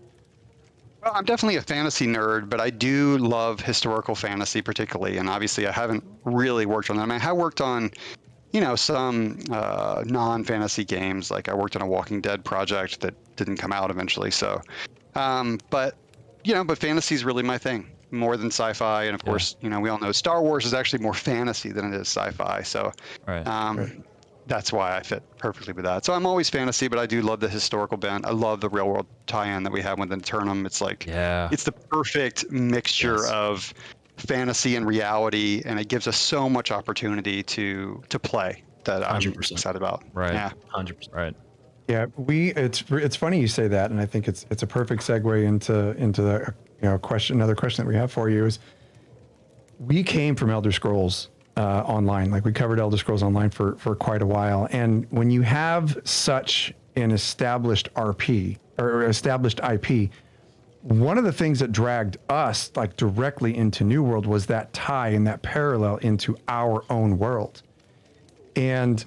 Well, I'm definitely a fantasy nerd, but I do love historical fantasy particularly, and obviously I haven't really worked on that. I mean, I have worked on, some non-fantasy games. Like I worked on a Walking Dead project that didn't come out eventually. So, but fantasy is really my thing more than sci-fi. And of course, we all know Star Wars is actually more fantasy than it is sci-fi. So, that's why I fit perfectly with that. So I'm always fantasy, but I do love the historical bent. I love the real world tie-in that we have with Aeternum. It's like, it's the perfect mixture of fantasy and reality, and it gives us so much opportunity to play that I'm 100%. excited about. Right. Yeah. 100%. Right. Yeah, it's funny you say that, and I think it's a perfect segue into the another question that we have for you is, we came from Elder Scrolls Online. Like we covered Elder Scrolls Online for quite a while, and when you have such an established RP or established IP, one of the things that dragged us like directly into New World was that tie and that parallel into our own world. And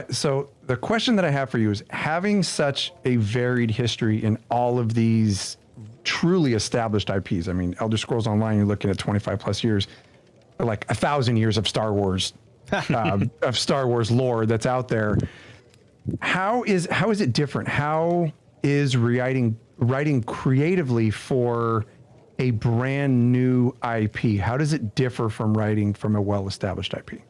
so the question that I have for you is, having such a varied history in all of these truly established IPs. I mean, Elder Scrolls Online, you're looking at 25 plus years, like 1,000 years of Star Wars, lore that's out there. How is it different? How is writing creatively for a brand new IP? How does it differ from writing from a well-established IP?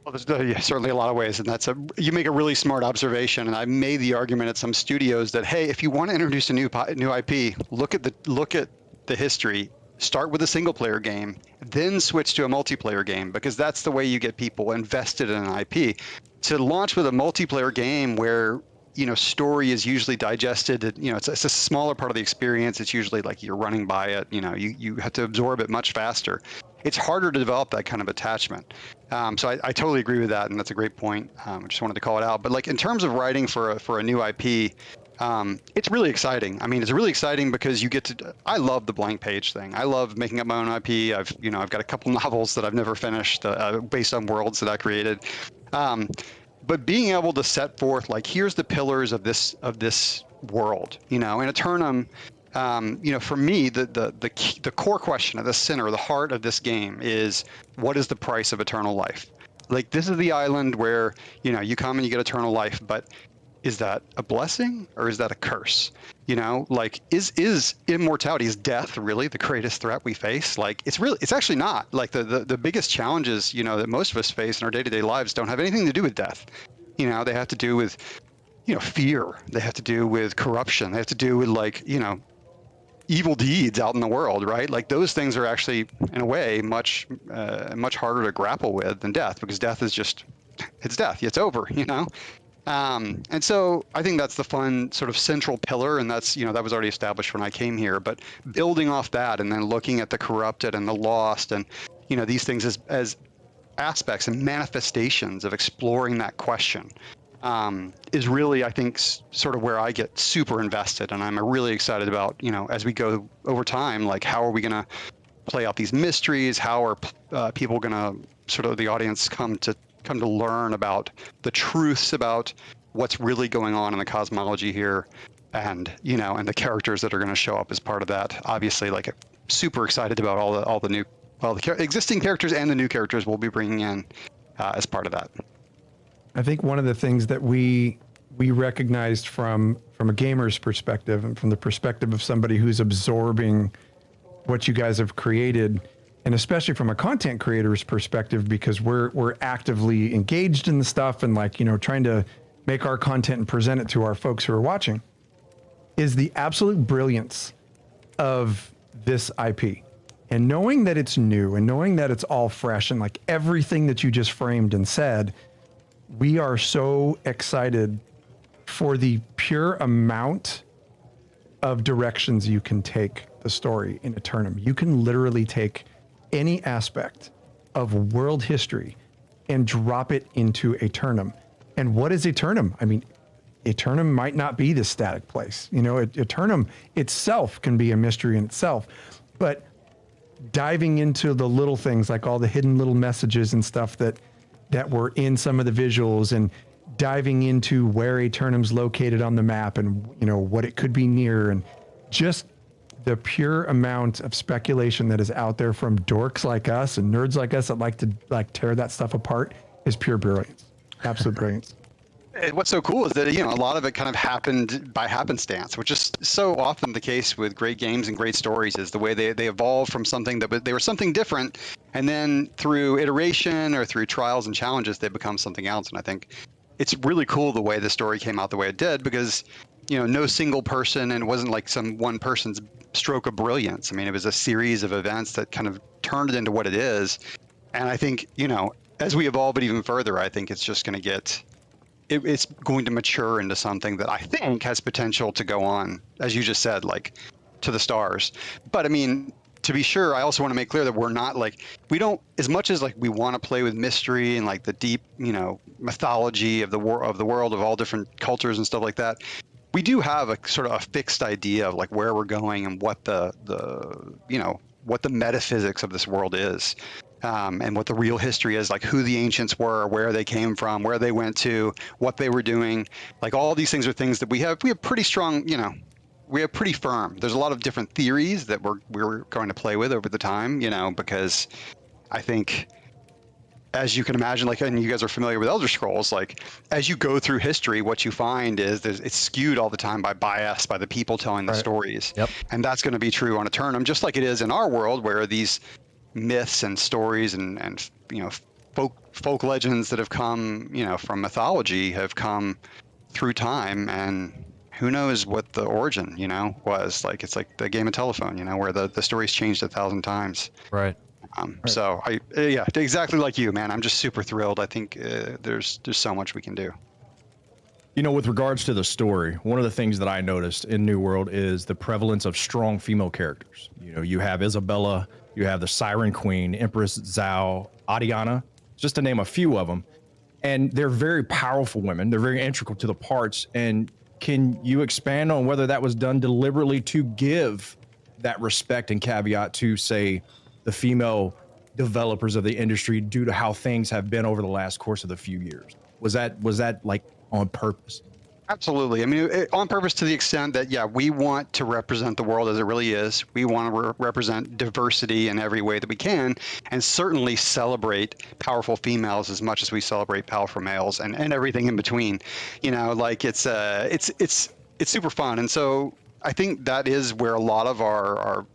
Well, there's certainly a lot of ways, and you make a really smart observation. And I made the argument at some studios that, hey, if you want to introduce a new IP, look at the history. Start with a single-player game, then switch to a multiplayer game, because that's the way you get people invested in an IP. To launch with a multiplayer game where story is usually digested. It's a smaller part of the experience. It's usually like you're running by it. You have to absorb it much faster. It's harder to develop that kind of attachment. So I totally agree with that, and that's a great point. I just wanted to call it out. But like in terms of writing for a new IP, it's really exciting. I mean, it's really exciting because you get to. I love the blank page thing. I love making up my own IP. I've got a couple novels that I've never finished based on worlds that I created. But being able to set forth, like, here's the pillars of this world, in Aeternum, for me, the core question at the center, the heart of this game is, what is the price of eternal life? Like, this is the island where, you come and you get eternal life, but is that a blessing or is that a curse? Like, is immortality, is death really the greatest threat we face? Like, it's actually not. Like the biggest challenges, that most of us face in our day-to-day lives don't have anything to do with death. They have to do with, fear. They have to do with corruption. They have to do with evil deeds out in the world, right? Like those things are actually, in a way, much harder to grapple with than death, because death is it's death. It's over, And so I think that's the fun sort of central pillar, and that's, that was already established when I came here. But building off that and then looking at the corrupted and the lost and, these things as aspects and manifestations of exploring that question. is really, I think, sort of where I get super invested, and I'm really excited about, as we go over time, like how are we going to play out these mysteries? How are people going to sort of the audience come to learn about the truths about what's really going on in the cosmology here, and and the characters that are going to show up as part of that. Obviously, like super excited about all the existing characters and the new characters we'll be bringing in as part of that. I think one of the things that we recognized from a gamer's perspective and from the perspective of somebody who's absorbing what you guys have created, and especially from a content creator's perspective, because we're actively engaged in the stuff and trying to make our content and present it to our folks who are watching, is the absolute brilliance of this IP. And knowing that it's new and knowing that it's all fresh and like everything that you just framed and said, we are so excited for the pure amount of directions you can take the story in Aeternum. You can literally take any aspect of world history and drop it into Aeternum. And what is Aeternum? I mean, Aeternum might not be this static place. Aeternum itself can be a mystery in itself. But diving into the little things, like all the hidden little messages and stuff that were in some of the visuals, and diving into where Aeternum's located on the map and what it could be near, and just the pure amount of speculation that is out there from dorks like us and nerds like us that like to tear that stuff apart is pure brilliance. Absolute brilliance. And what's so cool is that a lot of it kind of happened by happenstance, which is so often the case with great games and great stories, is the way they evolve from something that they were something different, and then through iteration or through trials and challenges they become something else. And I think it's really cool the way the story came out the way it did, because no single person, and it wasn't like some one person's stroke of brilliance. I mean, it was a series of events that kind of turned it into what it is. And I think as we evolve it even further, I think it's just going to get it's going to mature into something that I think has potential to go on, as you just said, like to the stars. But I mean, to be sure, I also want to make clear that we're not we don't, as much as we want to play with mystery and the deep, mythology of the world of all different cultures and stuff like that. We do have a sort of a fixed idea of where we're going and what the what the metaphysics of this world is. And what the real history is, who the ancients were, where they came from, where they went to, what they were doing. All these things are things that we have pretty strong, we have pretty firm. There's a lot of different theories that we're going to play with over the time, because I think, as you can imagine, and you guys are familiar with Elder Scrolls, as you go through history, what you find is it's skewed all the time by bias, by the people telling the stories. Yep. And that's going to be true on Aeternum, just like it is in our world, where these myths and stories and folk legends that have come from mythology have come through time, and who knows what the origin was. It's like the game of telephone, where the story's changed 1,000 times. Right. So yeah, exactly like you, man. I'm just super thrilled. I think there's so much we can do. With regards to the story, one of the things that I noticed in New World is the prevalence of strong female characters. You have Isabella, you have the Siren Queen, Empress Zhao, Adiana, just to name a few of them. And they're very powerful women. They're very integral to the parts. And can you expand on whether that was done deliberately to give that respect and caveat to, say, the female developers of the industry due to how things have been over the last course of the few years? Was that on purpose? Absolutely. I mean, on purpose, to the extent that, yeah, we want to represent the world as it really is. We want to represent diversity in every way that we can, and certainly celebrate powerful females as much as we celebrate powerful males, and everything in between. It's super fun. And so I think that is where a lot of our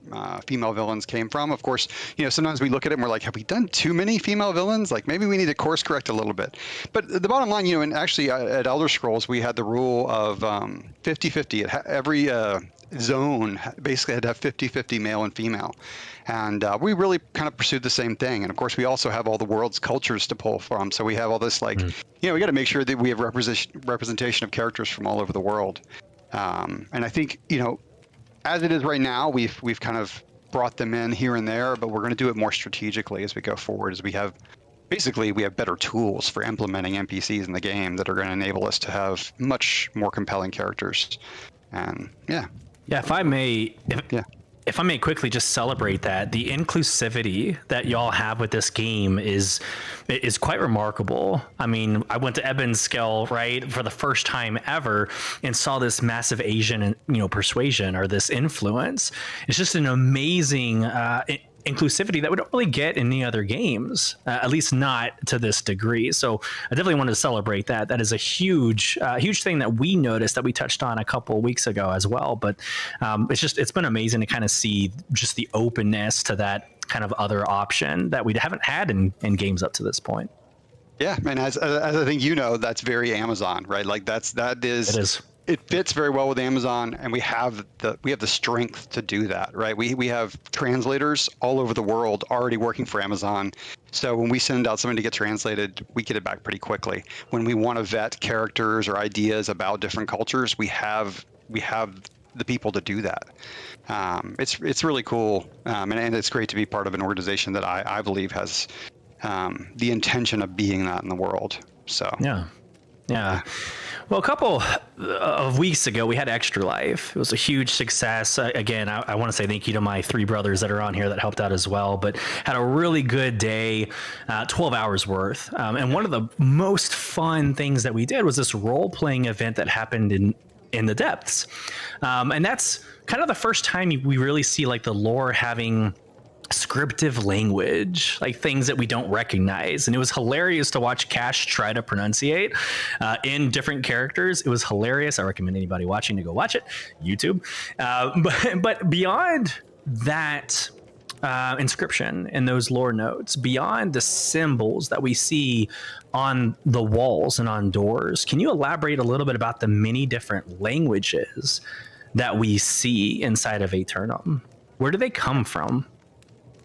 female villains came from. Of course, sometimes we look at it and we're like, have we done too many female villains? Maybe we need to course correct a little bit. But the bottom line, and actually at Elder Scrolls, we had the rule of 50-50. Every zone basically had to have 50-50 male and female. And we really kind of pursued the same thing. And of course, we also have all the world's cultures to pull from. So we have all this we got to make sure that we have representation of characters from all over the world. And I think, as it is right now, we've kind of brought them in here and there, but we're going to do it more strategically as we go forward, as we have basically we have better tools for implementing NPCs in the game that are going to enable us to have much more compelling characters. And yeah. If I may, Yeah. if I may quickly just celebrate that, the inclusivity that y'all have with this game is quite remarkable. I mean, I went to Eben's Scale, right, for the first time ever and saw this massive Asian, persuasion or this influence. It's just an amazing inclusivity that we don't really get in any other games, at least not to this degree. So I definitely wanted to celebrate that. That is a huge thing that we noticed, that we touched on a couple of weeks ago as well. But it's been amazing to kind of see just the openness to that kind of other option that we haven't had in games up to this point. Yeah, and as I think that's very Amazon, right? Like it is. It fits very well with Amazon, and we have the strength to do that, right? We have translators all over the world already working for Amazon. So when we send out something to get translated, we get it back pretty quickly. When we want to vet characters or ideas about different cultures, we have the people to do that. It's really cool, and it's great to be part of an organization that I believe has the intention of being that in the world. So yeah. Well, a couple of weeks ago, we had Extra Life. It was a huge success. Again, I want to say thank you to my 3 brothers that are on here that helped out as well, but had a really good day, 12 hours worth. And one of the most fun things that we did was this role-playing event that happened in the depths. And that's kind of the first time we really see like the lore having scriptive language, like things that we don't recognize. And it was hilarious to watch Cash try to pronunciate in different characters. It was hilarious. I recommend anybody watching to go watch it, YouTube. But beyond that inscription and those lore notes, beyond the symbols that we see on the walls and on doors, can you elaborate a little bit about the many different languages that we see inside of Aeternum? Where do they come from?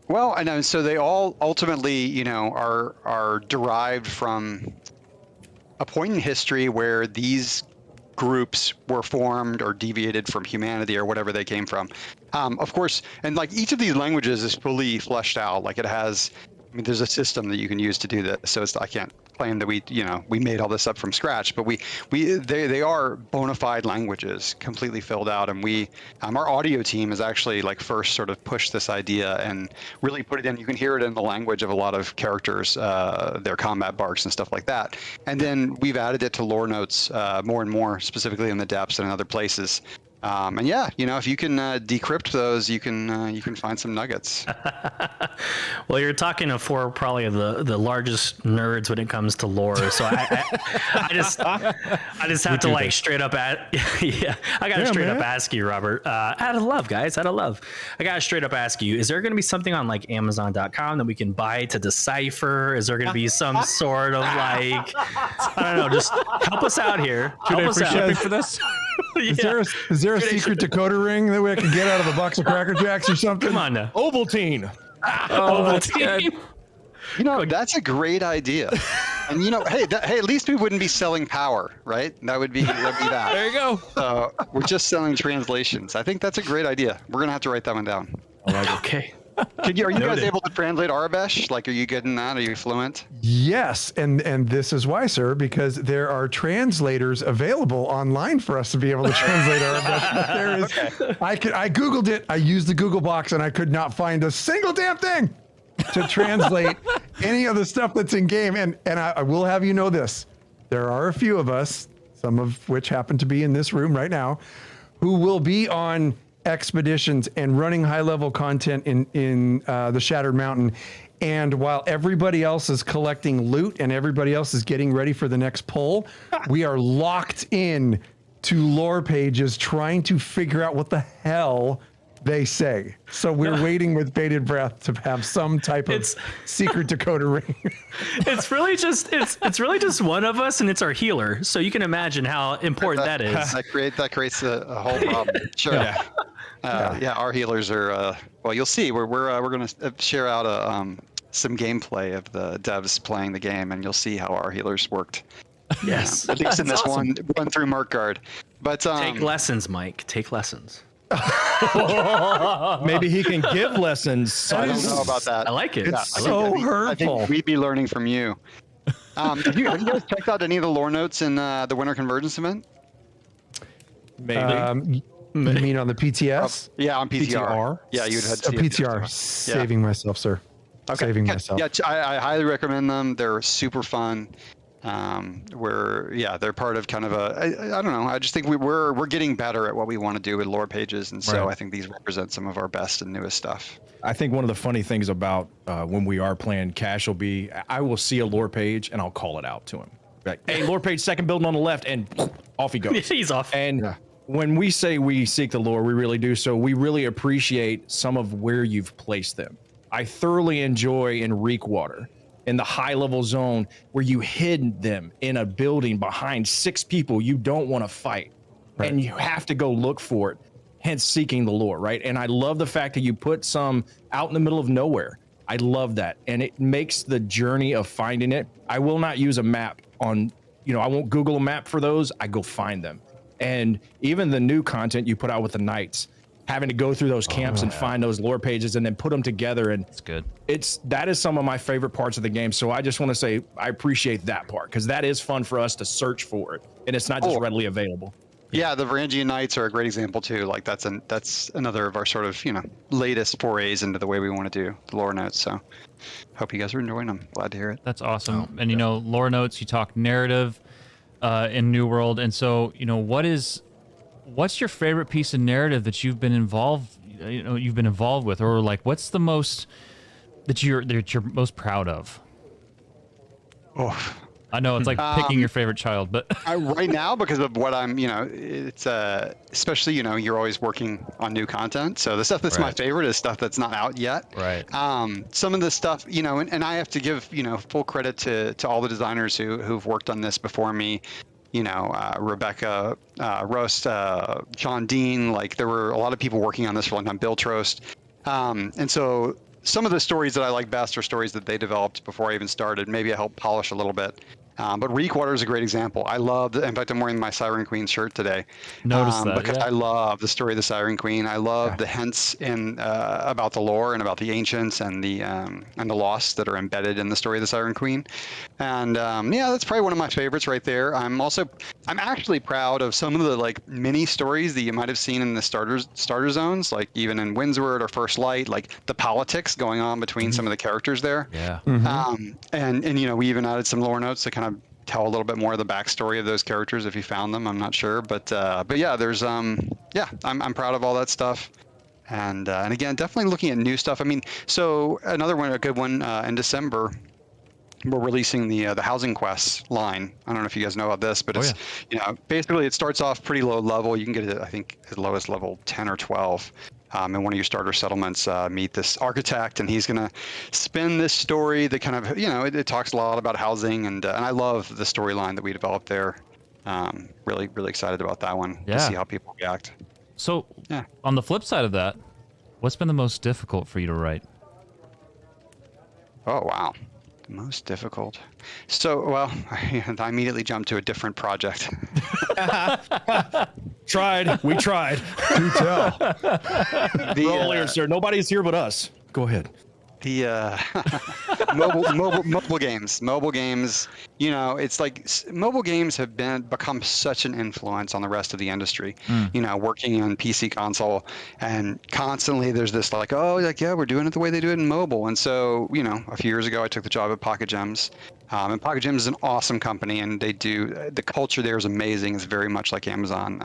Well, I know. So they all ultimately, are derived from a point in history where these groups were formed or deviated from humanity or whatever they came from. Of course, and like each of these languages is fully fleshed out. Like it has, there's a system that you can use to do this. So I can't claim that we made all this up from scratch, but they are bona fide languages completely filled out. And our audio team has actually like first sort of pushed this idea and really put it in. You can hear it in the language of a lot of characters, their combat barks and stuff like that. And then we've added it to lore notes more and more, specifically in the depths and in other places. And yeah, if you can decrypt those, you can find some nuggets. Well, you're talking to 4 probably the largest nerds when it comes to lore. So I just have to like straight up I gotta straight up ask you, Robert. Out of love, guys, out of love. I gotta straight up ask you: is there going to be something on like Amazon.com that we can buy to decipher? Is there going to be some sort of like, I don't know, just help us out here. Should Help I us free out. shipping for this? Is there a secret decoder ring that we can get out of a box of Cracker Jacks or something? Come on now. Ovaltine. Ovaltine. That's a great idea. And hey, at least we wouldn't be selling power, right? That'd be that. There you go. So we're just selling translations. I think that's a great idea. We're gonna have to write that one down. Okay. Are you guys able to translate Arabesh? Like, are you good in that? Are you fluent? Yes, and this is why, sir, because there are translators available online for us to be able to translate Arabic. There is. I Googled it. I used the Google box, and I could not find a single damn thing to translate any of the stuff that's in game. And I will have you know this: there are a few of us, some of which happen to be in this room right now, who will be on expeditions and running high-level content in the Shattered Mountain, and while everybody else is collecting loot and everybody else is getting ready for the next pull, we are locked in to lore pages trying to figure out what the hell they say. So we're waiting with bated breath to have some type of secret decoder ring. It's really just one of us, and it's our healer. So you can imagine how important that is. That creates a whole problem. Sure. Yeah. Our healers are. Well, you'll see. We're going to share out some gameplay of the devs playing the game, and you'll see how our healers worked. Yes, at least in this awesome. one through Merkgard. But take lessons, Mike. Take lessons. Maybe he can give lessons. I don't know about that. I like it. It's I so think hurtful. we'd be learning from you. Have you guys checked out any of the lore notes in the Winter Convergence event? Maybe. You mean on the PTS? Yeah, on PTR. PTR? Yeah, you'd had to see PTR. it. Saving myself, sir. Okay. Saving myself. Yeah, I highly recommend them. They're super fun. They're part of kind of I don't know. I just think we're getting better at what we want to do with lore pages, and so Right. I think these represent some of our best and newest stuff. I think one of the funny things about when we are playing Cash will be I will see a lore page and I'll call it out to him. Like, hey, lore page, second building on the left, and off he goes. He's off. And when we say we seek the lore, we really do. So we really appreciate some of where you've placed them. I thoroughly enjoy in Reekwater, in the high level zone where you hid them in a building behind 6 people you don't want to fight. Right. And you have to go look for it, hence seeking the lore, right? And I love the fact that you put some out in the middle of nowhere. I love that. And it makes the journey of finding it. I will not use a map on, I won't Google a map for those. I go find them. And even the new content you put out with the Knights, having to go through those camps and find those lore pages and then put them together. And It's good. that is some of my favorite parts of the game. So I just want to say I appreciate that part because that is fun for us to search for it. And it's not just readily available. Yeah, the Varangian Knights are a great example too. Like that's another of our sort of latest forays into the way we want to do the lore notes. So hope you guys are enjoying them. Glad to hear it. That's awesome. And lore notes, you talk narrative in New World. And so, what's your favorite piece of narrative that you've been involved with, or like what's the most that you're most proud of? Oh, I know it's like picking your favorite child, but right now, because of what I'm, it's especially, you're always working on new content. So the stuff that's my favorite is stuff that's not out yet. Right. Some of the stuff, and I have to give, full credit to all the designers who've worked on this before me. Rebecca Roast, John Dean, like there were a lot of people working on this for a long time, Bill Trost. And so some of the stories that I like best are stories that they developed before I even started. Maybe I helped polish a little bit. But Reekwater is a great example. I love, in fact, I'm wearing my Siren Queen shirt today. Notice that, because I love the story of the Siren Queen. I love the hints in about the lore and about the ancients and the lost that are embedded in the story of the Siren Queen. And that's probably one of my favorites right there. I'm actually proud of some of the like mini stories that you might have seen in the starter zones, like even in Windsward or First Light, like the politics going on between some of the characters there. Yeah. And we even added some lore notes to kind of tell a little bit more of the backstory of those characters if you found them. I'm not sure, but yeah, there's I'm proud of all that stuff. And again, definitely looking at new stuff. I mean, so another one, a good one in December, we're releasing the Housing Quest line. I don't know if you guys know about this, but it's basically it starts off pretty low level. You can get it, I think, as low as level 10 or 12. In one of your starter settlements, meet this architect, and he's going to spin this story that kind of, it talks a lot about housing, and I love the storyline that we developed there. Really, really excited about that one to see how people react. So, on the flip side of that, what's been the most difficult for you to write? Oh, wow. The most difficult. So, well, I immediately jumped to a different project. We tried. Do tell. Roll here, sir. Nobody's here but us. Go ahead. The mobile games. It's like mobile games have become such an influence on the rest of the industry. Working on PC console, and constantly there's this like, we're doing it the way they do it in mobile. And so, a few years ago, I took the job at Pocket Gems. And Pocket Gems is an awesome company, and the culture there is amazing. It's very much like Amazon,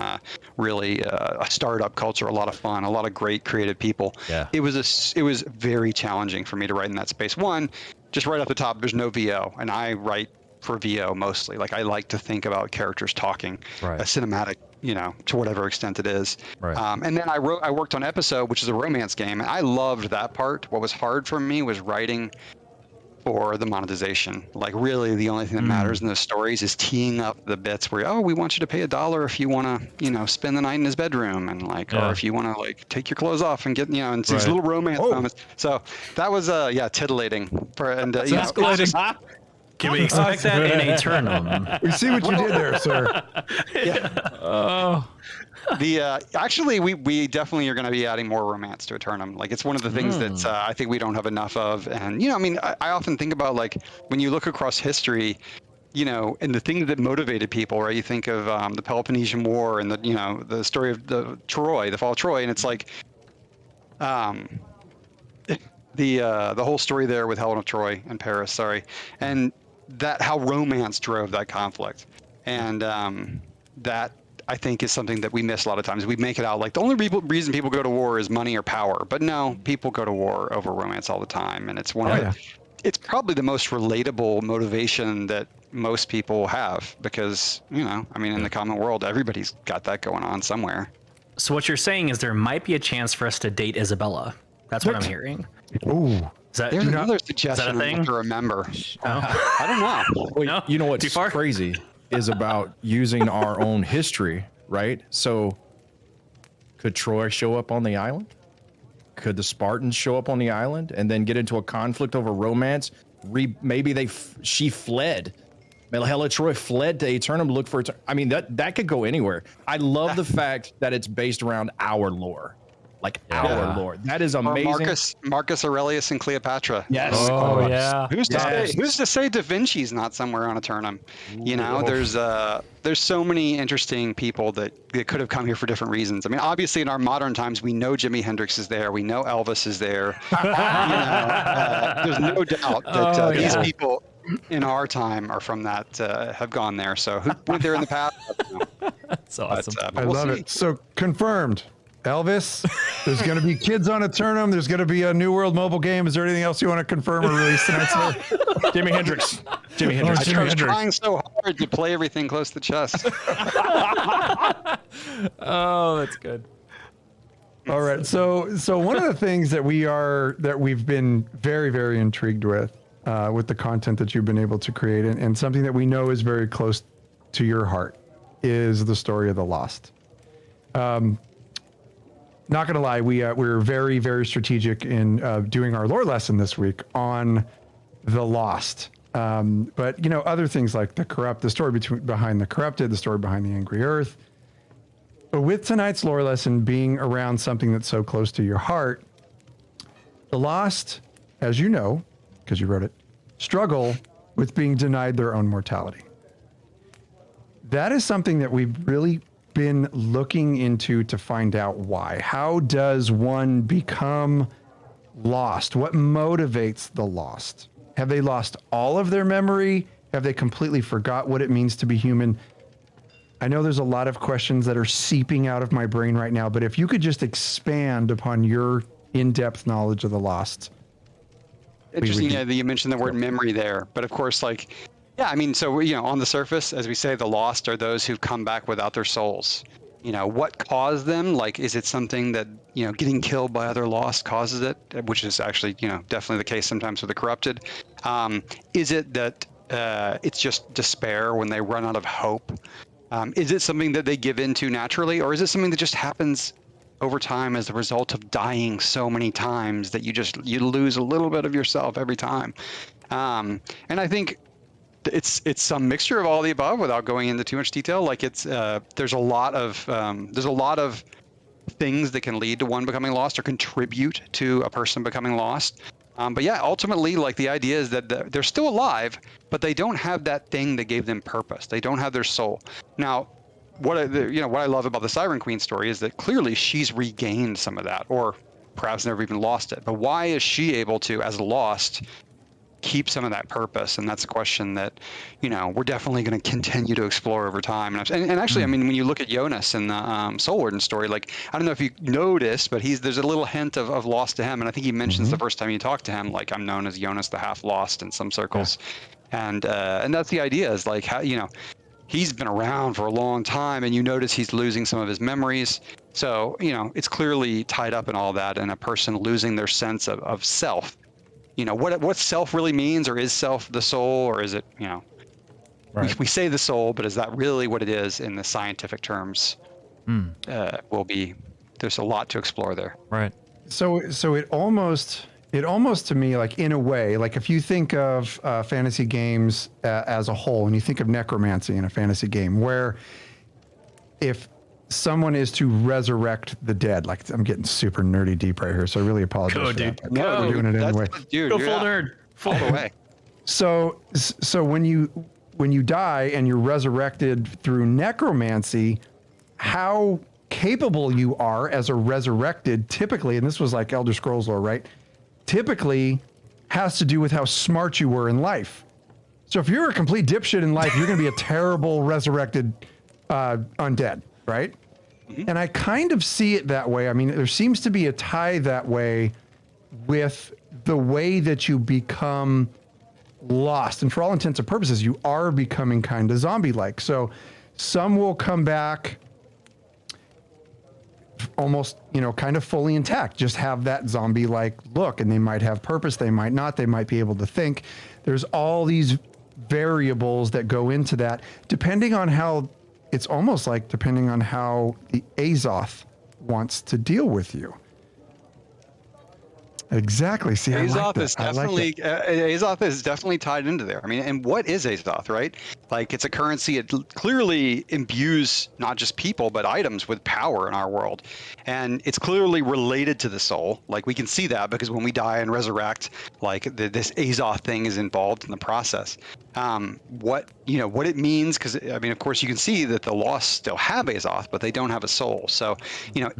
really a startup culture, a lot of fun, a lot of great creative people. Yeah. It was very challenging for me to write in that space. One, just right off the top, there's no VO, and I write for VO mostly. Like I like to think about characters talking, a cinematic, to whatever extent it is. Right. And then I worked on Episode, which is a romance game, and I loved that part. What was hard for me was writing for the monetization. Like really the only thing that matters in those stories is teeing up the bits where, we want you to pay $1 if you want to, spend the night in his bedroom, and like, or if you want to like take your clothes off and get, and these little romance moments. So that was, titillating. Escalating. Can we expect that in Aeternum? We see what you did there, sir. Actually, we definitely are going to be adding more romance to Aeternum. Like, it's one of the things that I think we don't have enough of. And I mean, I often think about, like, when you look across history, and the things that motivated people, right? You think of the Peloponnesian War and the story of the fall of Troy, and it's like the whole story there with Helen of Troy and Paris, sorry, and that how romance drove that conflict, and that I think is something that we miss a lot of times. We make it out like the only reason people go to war is money or power, but no, people go to war over romance all the time, and it's it's probably the most relatable motivation that most people have because, I mean, in the common world, everybody's got that going on somewhere. So what you're saying is there might be a chance for us to date Isabella. That's what I'm hearing. Ooh. There's another suggestion to remember. I don't know. Well, No? you know what's Too far? crazy is about using our own history, right? So could Troy show up on the island? Could the Spartans show up on the island and then get into a conflict over romance? Maybe she fled. Hela Troy fled to Aeternum to look for I mean, that could go anywhere. I love the fact that it's based around our lore. Like our lore. That is amazing. Or Marcus Aurelius and Cleopatra. Yes. Oh, yeah. Who's to say Da Vinci's not somewhere on Aeternum? There's so many interesting people that could have come here for different reasons. I mean, obviously in our modern times, we know Jimi Hendrix is there. We know Elvis is there. There's no doubt that these people in our time are from that, have gone there. So who went there in the past? That's awesome. I love it. So confirmed. Elvis, there's going to be kids on Aeternum. There's going to be a New World mobile game. Is there anything else you want to confirm or release tonight, sir? Jimi Hendrix. I was trying so hard to play everything close to the chest. Oh, that's good. All right. So one of the things that we've been very, very intrigued with the content that you've been able to create and something that we know is very close to your heart is the story of the Lost. Not going to lie, we're very, very strategic in doing our lore lesson this week on the Lost. But, other things like the story behind the corrupted, the story behind the angry earth. But with tonight's lore lesson being around something that's so close to your heart, the Lost, as you know, because you wrote it, struggle with being denied their own mortality. That is something that we've really been looking into to find out why. How does one become lost? What motivates the lost? Have they lost all of their memory? Have they completely forgot what it means to be human? I know there's a lot of questions that are seeping out of my brain right now, but if you could just expand upon your in-depth knowledge of the Lost. Interesting, that you mentioned the word memory there, but of course, I mean, so, on the surface, as we say, the Lost are those who've come back without their souls. What caused them? Is it something that, getting killed by other Lost causes it, which is actually, definitely the case sometimes with the corrupted. Is it that it's just despair when they run out of hope? Is it something that they give into naturally, or is it something that just happens over time as a result of dying so many times that you lose a little bit of yourself every time? And I think it's some mixture of all the above without going into too much detail. There's a lot of things that can lead to one becoming lost or contribute to a person becoming lost. But yeah, ultimately, the idea is that they're still alive, but they don't have that thing that gave them purpose. They don't have their soul. Now, what I love about the Siren Queen story is that clearly she's regained some of that, or perhaps never even lost it. But why is she able to, as lost, keep some of that purpose? And that's a question that, we're definitely going to continue to explore over time. And actually, I mean, when you look at Jonas in the Soul Warden story, I don't know if you noticed, but there's a little hint of lost to him. And I think he mentions the first time you talk to him, I'm known as Jonas the half lost in some circles. Yeah. And that's the idea is how, he's been around for a long time and you notice he's losing some of his memories. So, it's clearly tied up in all that, and a person losing their sense of self. What self really means, or is self the soul, or is it, right. we say the soul, but is that really what it is in the scientific terms? There's a lot to explore there. Right. So it almost to me, in a way, if you think of fantasy games as a whole, and you think of necromancy in a fantasy game, where if someone is to resurrect the dead. Like, I'm getting super nerdy deep right here, so I really apologize. Go, for dude. that, but No, we're doing it anyway. Dude, Go full nerd. All the way. So when you die and you're resurrected through necromancy, how capable you are as a resurrected, typically, and this was like Elder Scrolls lore, right? Typically has to do with how smart you were in life. So if you're a complete dipshit in life, you're going to be a terrible resurrected undead, right? And I kind of see it that way. I mean, there seems to be a tie that way with the way that you become lost. And for all intents and purposes, you are becoming kind of zombie-like. So some will come back almost, kind of fully intact, just have that zombie-like look, and they might have purpose, they might not, they might be able to think. There's all these variables that go into that, depending on how, it's almost like depending on how the Azoth wants to deal with you. Exactly. See, Azoth is definitely tied into there. I mean, and what is Azoth, right? Like, it's a currency. It clearly imbues not just people but items with power in our world, and it's clearly related to the soul. Like, we can see that because when we die and resurrect, like this Azoth thing is involved in the process. What it means, because I mean, of course, you can see that the Lost still have Azoth, but they don't have a soul. So,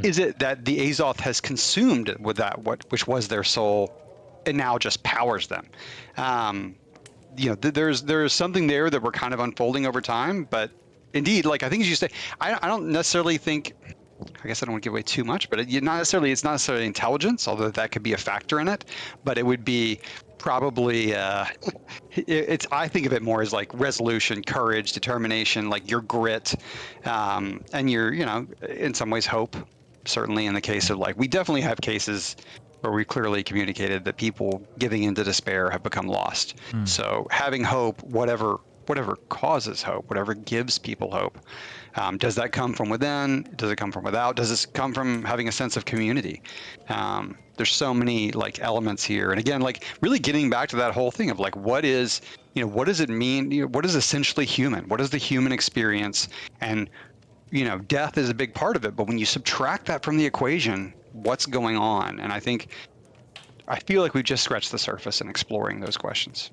is it that the Azoth has consumed with that which was their soul, and now just powers them? There's something there that we're kind of unfolding over time. But indeed, like, I think as you say, I don't necessarily think. I guess I don't want to give away too much, but it's not necessarily intelligence, although that could be a factor in it. But it would be probably I think of it more as like resolution, courage, determination, like your grit, and your, in some ways hope. Certainly in the case of, like, we definitely have cases where we clearly communicated that people giving into despair have become lost. So having hope, whatever causes hope, whatever gives people hope, does that come from within? Does it come from without? Does this come from having a sense of community? There's so many, like, elements here, and again, like, really getting back to that whole thing of, like, what does it mean? What is essentially human? What is the human experience? And death is a big part of it, but when you subtract that from the equation, what's going on? And I feel like we've just scratched the surface in exploring those questions.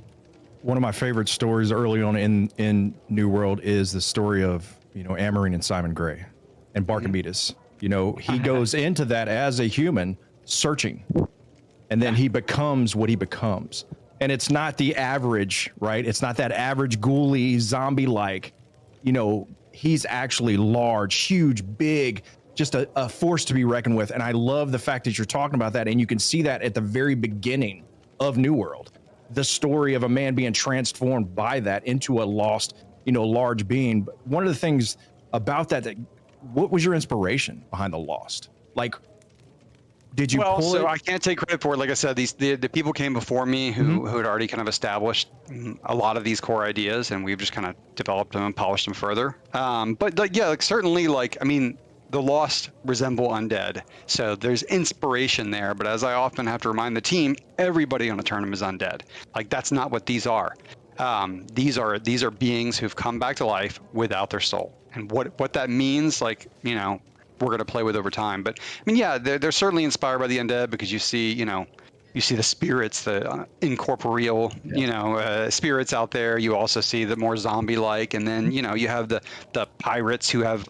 One of my favorite stories early on in New World is the story of, Amarine and Simon Gray and Barkabetus. He goes into that as a human searching, and then he becomes what he becomes. And it's not the average, right? It's not that average ghouly zombie-like, he's actually large, huge, big, just a force to be reckoned with. And I love the fact that you're talking about that. And you can see that at the very beginning of New World, the story of a man being transformed by that into a lost, large being. But one of the things about that, what was your inspiration behind the Lost? Like, did you pull it? I can't take credit for it. Like I said, the people came before me who had already kind of established a lot of these core ideas, and we've just kind of developed them and polished them further. But certainly, I mean, the Lost resemble undead, so there's inspiration there. But as I often have to remind the team, everybody on Aeternum is undead. Like, that's not what these are. These are beings who've come back to life without their soul, and what that means, we're going to play with over time. But I mean, yeah, they're certainly inspired by the undead, because you see the spirits, the incorporeal, spirits out there. You also see the more zombie-like, and then you have the pirates who have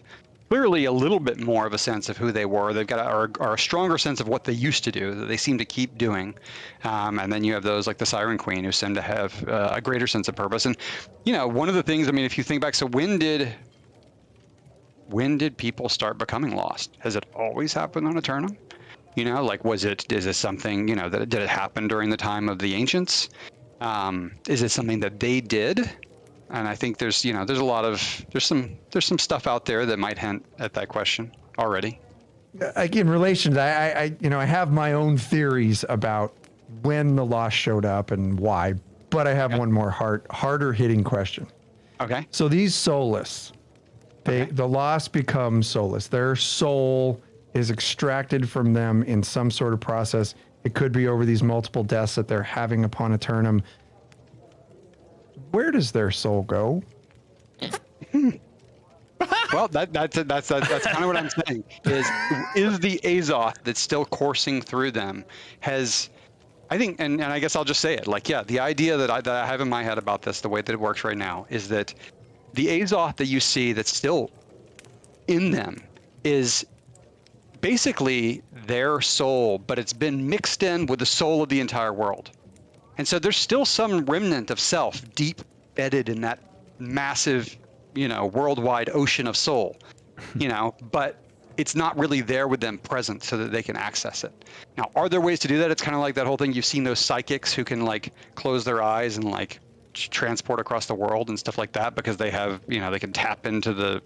clearly a little bit more of a sense of who they were. They've got are a stronger sense of what they used to do, that they seem to keep doing. And then you have those like the Siren Queen, who seem to have a greater sense of purpose. And one of the things, I mean, if you think back, so when did people start becoming lost? Has it always happened on Aeternum? Is this something, did it happen during the time of the ancients? Is it something that they did? And I think there's some stuff out there that might hint at that question already. In relation to that, I have my own theories about when the Lost showed up and why, but I have one more harder hitting question. Okay. So these soulless, the Lost become soulless. Their soul is extracted from them in some sort of process. It could be over these multiple deaths that they're having upon Aeternum. Where does their soul go? Well, that's kind of what I'm saying. Is the Azoth that's still coursing through them I think, and I guess I'll just say it. Like, yeah, the idea that I have in my head about this, the way that it works right now, is that the Azoth that you see that's still in them is basically their soul, but it's been mixed in with the soul of the entire world. And so there's still some remnant of self deep bedded in that massive, worldwide ocean of soul, but it's not really there with them present so that they can access it. Now, are there ways to do that? It's kind of like that whole thing. You've seen those psychics who can like close their eyes and like transport across the world and stuff like that because they have, they can tap into the,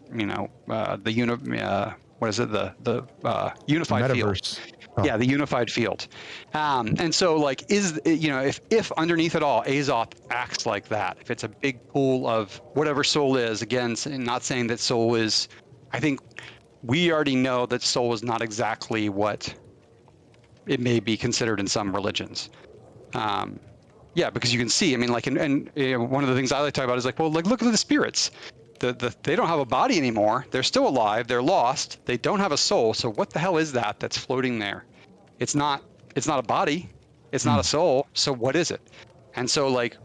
unified field. Oh. Yeah, the unified field. And so like, if underneath it all, Azoth acts like that, if it's a big pool of whatever soul is, again, not saying that soul is, I think we already know that soul is not exactly what it may be considered in some religions. Because you can see, one of the things I like to talk about is like, well, like, look at the spirits. They don't have a body anymore. They're still alive. They're lost. They don't have a soul. So what the hell is that's floating there? It's not a body. It's not a soul. So what is it? And so like,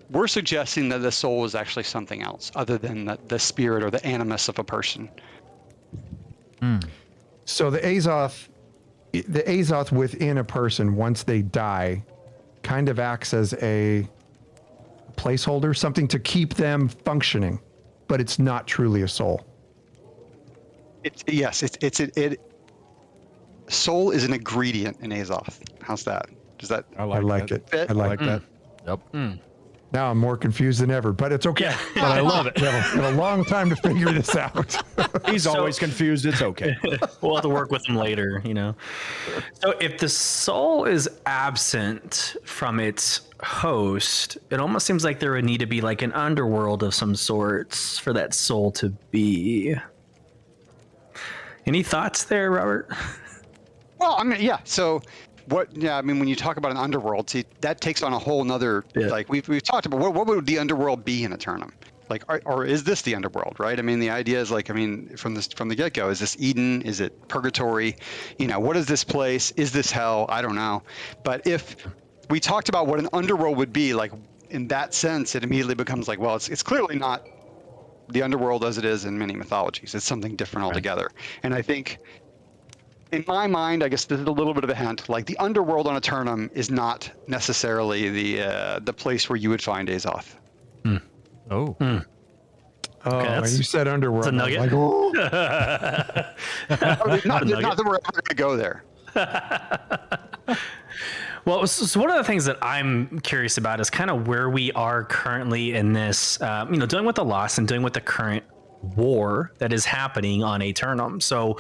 we're suggesting that the soul is actually something else other than the spirit or the animus of a person. So the Azoth within a person, once they die, kind of acts as a placeholder, something to keep them functioning, but it's not truly a soul. Soul is an ingredient in Azoth. How's that? Does that? I like it. Fit? I like that. Yep. Now I'm more confused than ever, but it's okay. Yeah, but I love it. We have a long time to figure this out. He's always confused. It's okay. We'll have to work with him later, So if the soul is absent from its host, it almost seems like there would need to be like an underworld of some sorts for that soul to be. Any thoughts there, Robert? Well, So when you talk about an underworld, see, that takes on a whole nother, like we've talked about, what would the underworld be in Aeternum? Like, or is this the underworld, right? The idea is like, from the get-go, is this Eden? Is it purgatory? What is this place? Is this hell? I don't know. But if we talked about what an underworld would be, like in that sense, it immediately becomes like, well, it's clearly not the underworld as it is in many mythologies. It's something different altogether. And I think, in my mind, I guess this is a little bit of a hint. Like the underworld on Aeternum is not necessarily the place where you would find Azoth. Oh. Oh, Okay, you said underworld. That's a nugget. Like, oh. Not that we're ever going to go there. Well, so one of the things that I'm curious about is kind of where we are currently in this, dealing with the loss and dealing with the current war that is happening on Aeternum. So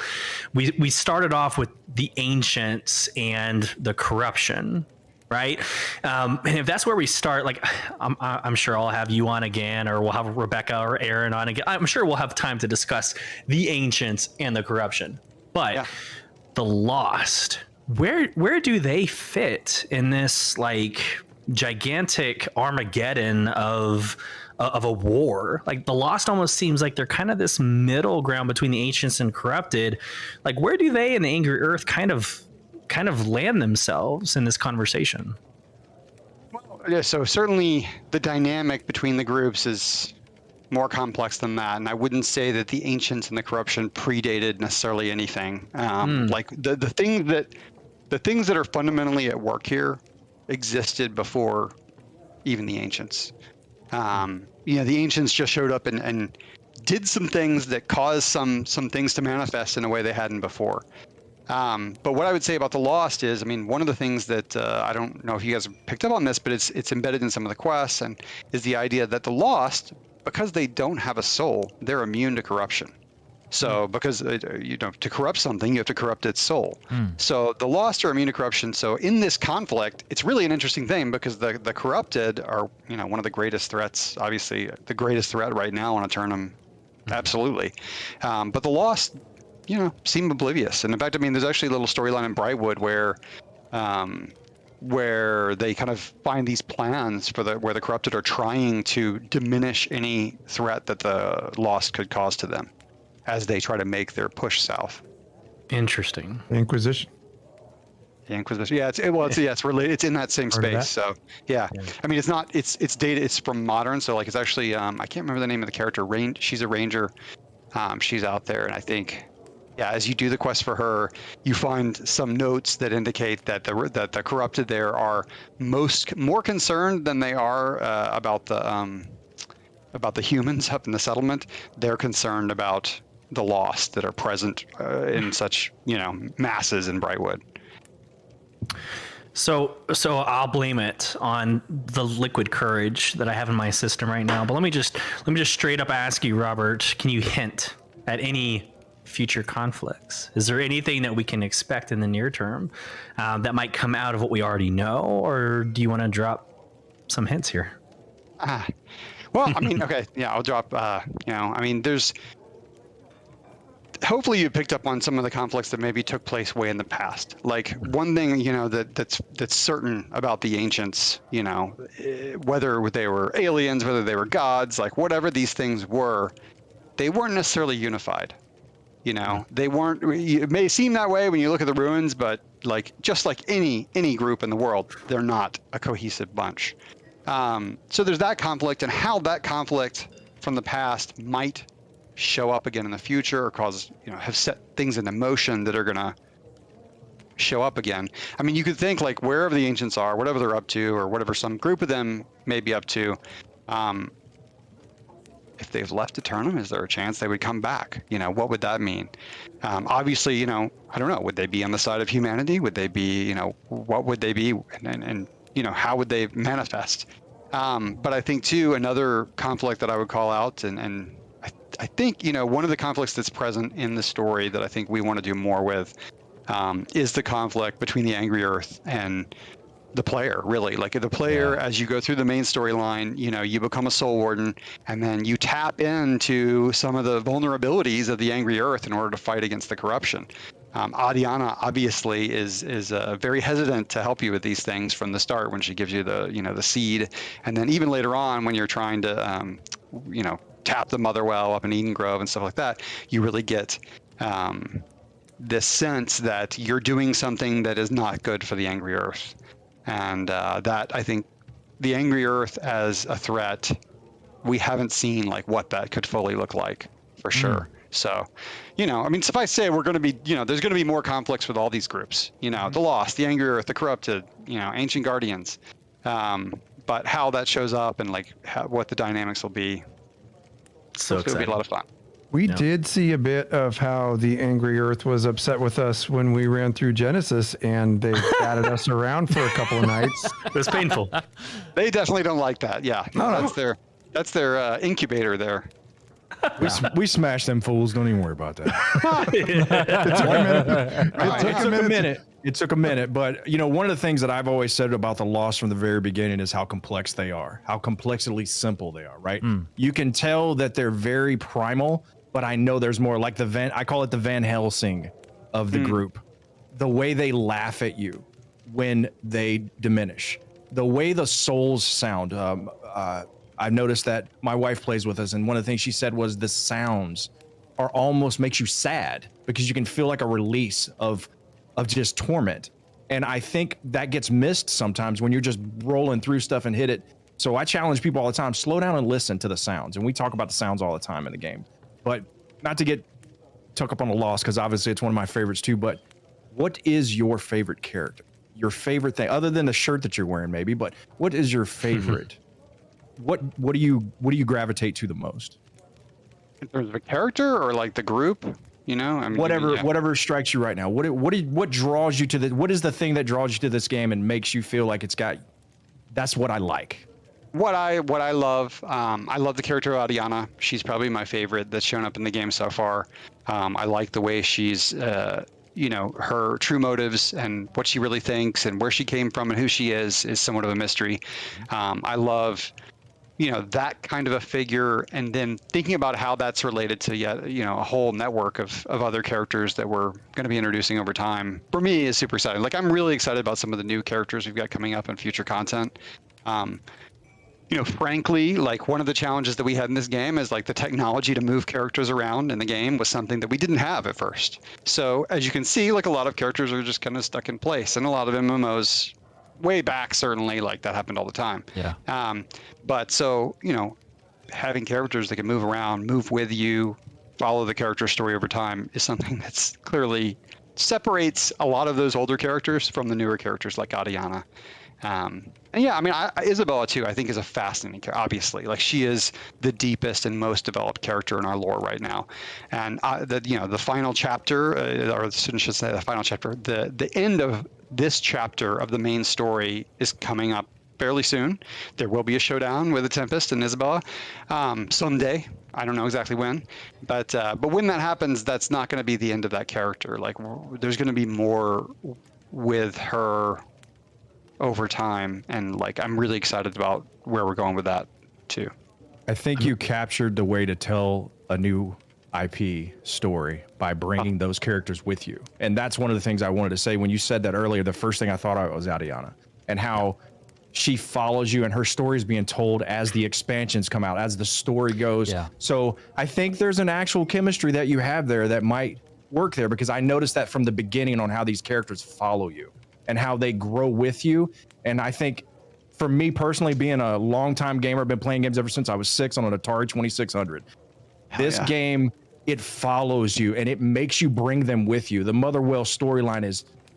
we started off with the ancients and the corruption, right? And if that's where we start, like I'm sure I'll have you on again, or we'll have Rebecca or Aaron on again. I'm sure we'll have time to discuss the ancients and the corruption, but the lost, where do they fit in this like gigantic Armageddon of a war? Like the lost almost seems like they're kind of this middle ground between the ancients and corrupted. Like where do they and the angry earth kind of land themselves in this conversation? Well, yeah, so certainly the dynamic between the groups is more complex than that, and I wouldn't say that the ancients and the corruption predated necessarily anything. Like the things that are fundamentally at work here existed before even the ancients. The ancients just showed up and did some things that caused some things to manifest in a way they hadn't before. But what I would say about the Lost is, one of the things that I don't know if you guys have picked up on this, but it's embedded in some of the quests, and is the idea that the Lost, because they don't have a soul, they're immune to corruption. So because to corrupt something, you have to corrupt its soul. So the Lost are immune to corruption. So in this conflict, it's really an interesting thing because the corrupted are, one of the greatest threats, obviously the greatest threat right now on Aeternum. Absolutely. But the Lost, seem oblivious. And in fact, there's actually a little storyline in Brightwood where they kind of find these plans where the corrupted are trying to diminish any threat that the Lost could cause to them. as they try to make their push south. Interesting. Inquisition. The Inquisition. Yeah, it's related. It's in that same Heard of that? space. So yeah. I mean, it's not. It's data. It's from modern. So like, it's actually. I can't remember the name of the character. She's a ranger. She's out there, and I think, yeah, as you do the quest for her, you find some notes that indicate that the corrupted there are more concerned than they are about the humans up in the settlement. They're concerned about the lost that are present in such masses in Brightwood. So I'll blame it on the liquid courage that I have in my system right now. But let me just straight up ask you, Robert, can you hint at any future conflicts? Is there anything that we can expect in the near term that might come out of what we already know, or do you want to drop some hints here? Well, I mean, okay, yeah, I'll drop. I mean, there's. Hopefully you picked up on some of the conflicts that maybe took place way in the past. Like one thing, that's certain about the ancients, whether they were aliens, whether they were gods, like whatever these things were, they weren't necessarily unified. They weren't. It may seem that way when you look at the ruins, but just like any group in the world, they're not a cohesive bunch. So there's that conflict, and how that conflict from the past might show up again in the future, or cause have set things into motion that are gonna show up again. I mean, you could think like wherever the ancients are, whatever they're up to, or whatever some group of them may be up to, if they've left Aeternum, is there a chance they would come back? What would that mean? Obviously, I don't know. Would they be on the side of humanity? Would they be, what would they be? And how would they manifest? But I think too, another conflict that I would call out, and I think, one of the conflicts that's present in the story that I think we want to do more with is the conflict between the Angry Earth and the player, really. Like the player, as you go through the main storyline, you become a soul warden, and then you tap into some of the vulnerabilities of the Angry Earth in order to fight against the corruption. Adiana obviously is very hesitant to help you with these things from the start when she gives you the seed, and then even later on when you're trying to tap the mother well up in Eden Grove and stuff like that, you really get this sense that you're doing something that is not good for the Angry Earth. And that, I think, the Angry Earth as a threat, we haven't seen what that could fully look like for sure. So, I mean, suffice to say, we're going to be, there's going to be more conflicts with all these groups, the Lost, the Angry Earth, the Corrupted, Ancient Guardians. But how that shows up and what the dynamics will be, so it'll be a lot of fun. We did see a bit of how the Angry Earth was upset with us when we ran through Genesis, and they batted us around for a couple of nights. It was painful. They definitely don't like that. Yeah, that's their incubator there. We smashed them fools. Don't even worry about that. It took a minute, but one of the things that I've always said about the Lost from the very beginning is how complex they are, how complexly simple they are. Right? You can tell that they're very primal, but I know there's more. Like I call it the Van Helsing of the group. The way they laugh at you when they diminish, the way the souls sound. I've noticed that my wife plays with us, and one of the things she said was the sounds are almost makes you sad because you can feel like a release of just torment. And I think that gets missed sometimes when you're just rolling through stuff and hit it. So I challenge people all the time, slow down and listen to the sounds. And we talk about the sounds all the time in the game, but not to get took up on the Lost, because obviously it's one of my favorites too. But what is your favorite character? Your favorite thing, other than the shirt that you're wearing maybe, but what is your favorite? What do you gravitate to the most? In terms of a character or the group, I mean, whatever strikes you right now. What draws you to the? What is the thing that draws you to this game and makes you feel like that's what I like? What I love, I love the character of Adiana. She's probably my favorite that's shown up in the game so far. I like the way she's, her true motives and what she really thinks and where she came from and who she is somewhat of a mystery. I love that kind of a figure, and then thinking about how that's related to yet a whole network of other characters that we're going to be introducing over time, for me is super exciting. I'm really excited about some of the new characters we've got coming up in future content. frankly, like one of the challenges that we had in this game is like the technology to move characters around in the game was something that we didn't have at first. So as you can see, like a lot of characters are just kind of stuck in place, and a lot of MMOs way back, certainly, like that happened all the time. Yeah. But so, having characters that can move around, move with you, follow the character story over time is something that's clearly separates a lot of those older characters from the newer characters like Adiana. And yeah, I mean, Isabella too, I think is a fascinating character, obviously. Like she is the deepest and most developed character in our lore right now. And the final chapter, or the student should say the final chapter, the end of this chapter of the main story is coming up fairly soon. There will be a showdown with the Tempest and Isabella someday. I don't know exactly when, but when that happens, that's not going to be the end of that character. Like there's going to be more with her over time, and like I'm really excited about where we're going with that too. I think you captured the way to tell a new IP story by bringing those characters with you. And that's one of the things I wanted to say. When you said that earlier, the first thing I thought of was Adiana and how she follows you and her story is being told as the expansions come out, as the story goes. Yeah. So I think there's an actual chemistry that you have there that might work there, because I noticed that from the beginning on how these characters follow you and how they grow with you. And I think for me personally, being a longtime gamer, I've been playing games ever since I was 6 on an Atari 2600. This game, it follows you and it makes you bring them with you. The Motherwell storyline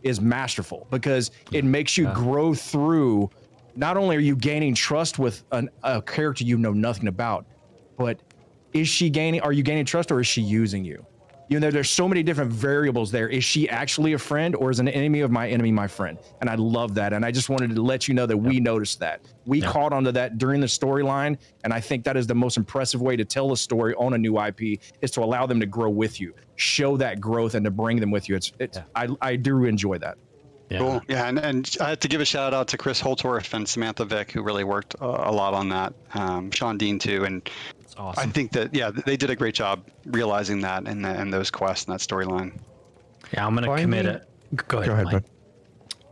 is masterful because it makes you grow through. Not only are you gaining trust with a character you know nothing about, but are you gaining trust or is she using you? There's so many different variables there. Is she actually a friend, or is an enemy of my enemy my friend? And I love that. And I just wanted to let you know that we noticed that. We caught onto that during the storyline. And I think that is the most impressive way to tell a story on a new IP, is to allow them to grow with you, show that growth and to bring them with you. I do enjoy that. Yeah. Cool. Yeah, and I have to give a shout out to Chris Holtorf and Samantha Vick, who really worked a lot on that. Sean Dean too, and that's awesome. I think that they did a great job realizing that and those quests and that storyline. Yeah, I'm gonna commit it. Go ahead,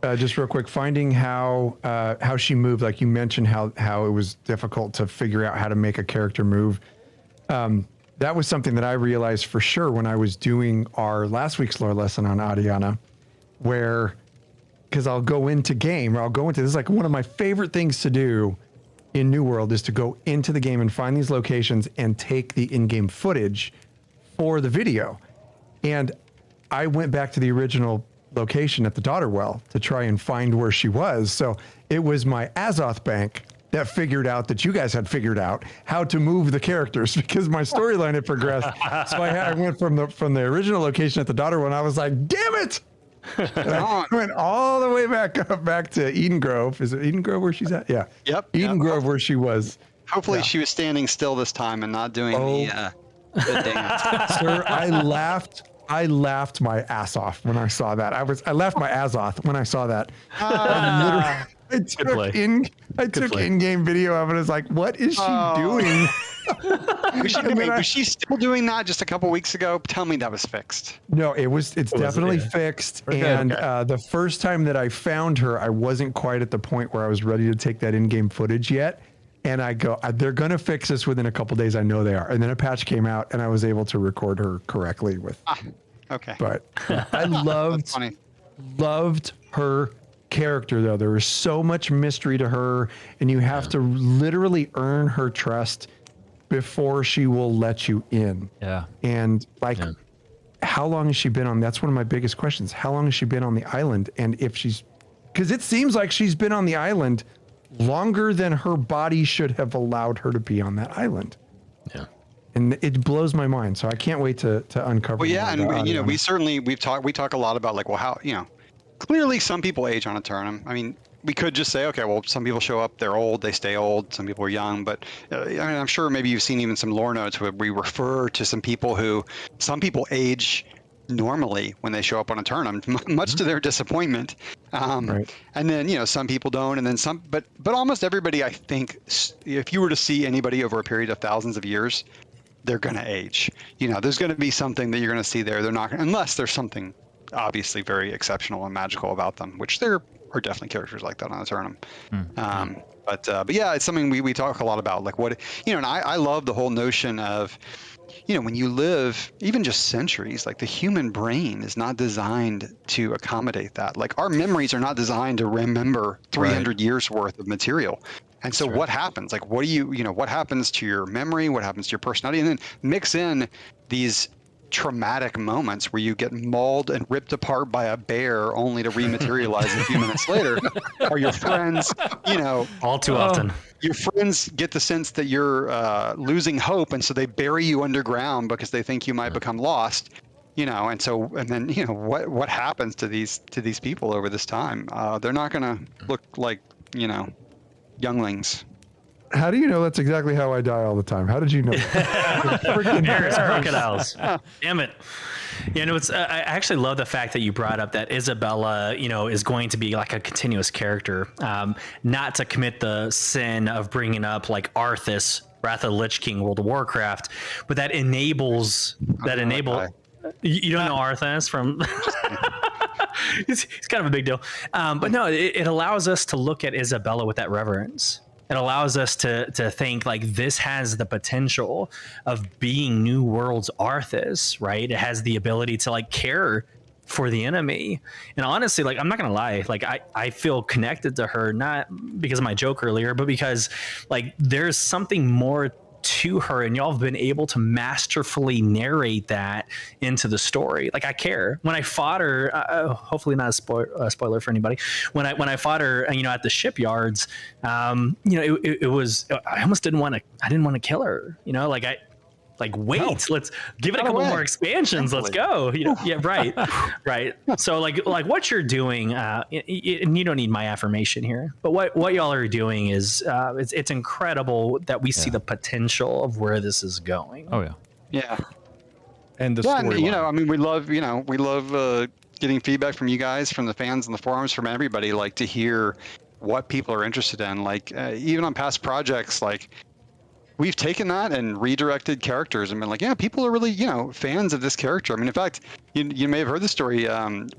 bud. Just real quick, finding how she moved. Like you mentioned, how it was difficult to figure out how to make a character move. That was something that I realized for sure when I was doing our last week's lore lesson on Adiana, where. Because I'll go into game, or this is like one of my favorite things to do in New World, is to go into the game and find these locations and take the in-game footage for the video. And I went back to the original location at the Daughter Well to try and find where she was. So it was my Azoth bank that figured out that you guys had figured out how to move the characters, because my storyline had progressed. So I went from the original location at the Daughter Well, and I was like, damn it! I went all the way back to Eden Grove. Is it Eden Grove where she's at? Yeah. Yep. Eden Grove where she was. Hopefully she was standing still this time and not doing the dance. Sir, I laughed my ass off when I saw that. I laughed my ass off when I saw that. I took in-game video of it. I was like, what is she doing? Was she still doing that just a couple weeks ago? Tell me that was fixed. No, it's definitely fixed. And the first time that I found her, I wasn't quite at the point where I was ready to take that in-game footage yet. And I go, they're going to fix this within a couple days. I know they are. And then a patch came out and I was able to record her correctly with. Okay. But I loved her character though. There was so much mystery to her, and you have to literally earn her trust before she will let you in. Yeah. And how long has she been on? That's one of my biggest questions. How long has she been on the island? And because it seems like she's been on the island longer than her body should have allowed her to be on that island. Yeah. And it blows my mind. So I can't wait to uncover. Well, yeah. And we talk a lot about like, well, how, clearly some people age on Aeternum. I mean, we could just say, okay, well, some people show up, they're old, they stay old. Some people are young, but I'm sure maybe you've seen even some lore notes where we refer to some people age normally when they show up on Aeternum, much to their disappointment. Right. And then, some people don't, and then some, but almost everybody, I think, if you were to see anybody over a period of thousands of years, they're going to age. There's going to be something that you're going to see there. They're not, unless there's something obviously very exceptional and magical about them, which there are definitely characters like that on Aeternum. But yeah, it's something we talk a lot about. Like what, and I love the whole notion of, when you live even just centuries, like the human brain is not designed to accommodate that. Like our memories are not designed to remember 300 years worth of material. And so what happens? Like, what do what happens to your memory? What happens to your personality? And then mix in these traumatic moments where you get mauled and ripped apart by a bear only to rematerialize a few minutes later, or your friends, all too often. Your friends get the sense that you're losing hope, and so they bury you underground because they think you might become lost. And then what happens to these people over this time? They're not going to look like younglings. How do you know that's exactly how I die all the time? How did you know? Bears, crocodiles. Damn it. I actually love the fact that you brought up that Isabella, is going to be like a continuous character, not to commit the sin of bringing up like Arthas, Wrath of the Lich King, World of Warcraft, but that enables. You don't know Arthas from. He's kind of a big deal, but no, it allows us to look at Isabella with that reverence. It allows us to think like this has the potential of being New World's Arthas, right? It has the ability to like care for the enemy. And honestly, like, I'm not going to lie, like I feel connected to her, not because of my joke earlier, but because like there's something more to her, and y'all have been able to masterfully narrate that into the story. Like I care when I fought her. Hopefully not a spoiler for anybody. When I fought her, at the shipyards, it was. I almost didn't want to. I didn't want to kill her. Wait, let's give it a couple more expansions. Let's go. Yeah, right. So like what you're doing, and you don't need my affirmation here, but what y'all are doing is it's incredible that we see the potential of where this is going. Oh yeah. Yeah. And the story. We love getting feedback from you guys, from the fans and the forums, from everybody, like to hear what people are interested in. Like even on past projects, like. We've taken that and redirected characters and been like, yeah, people are really, fans of this character. I mean, in fact, you may have heard the story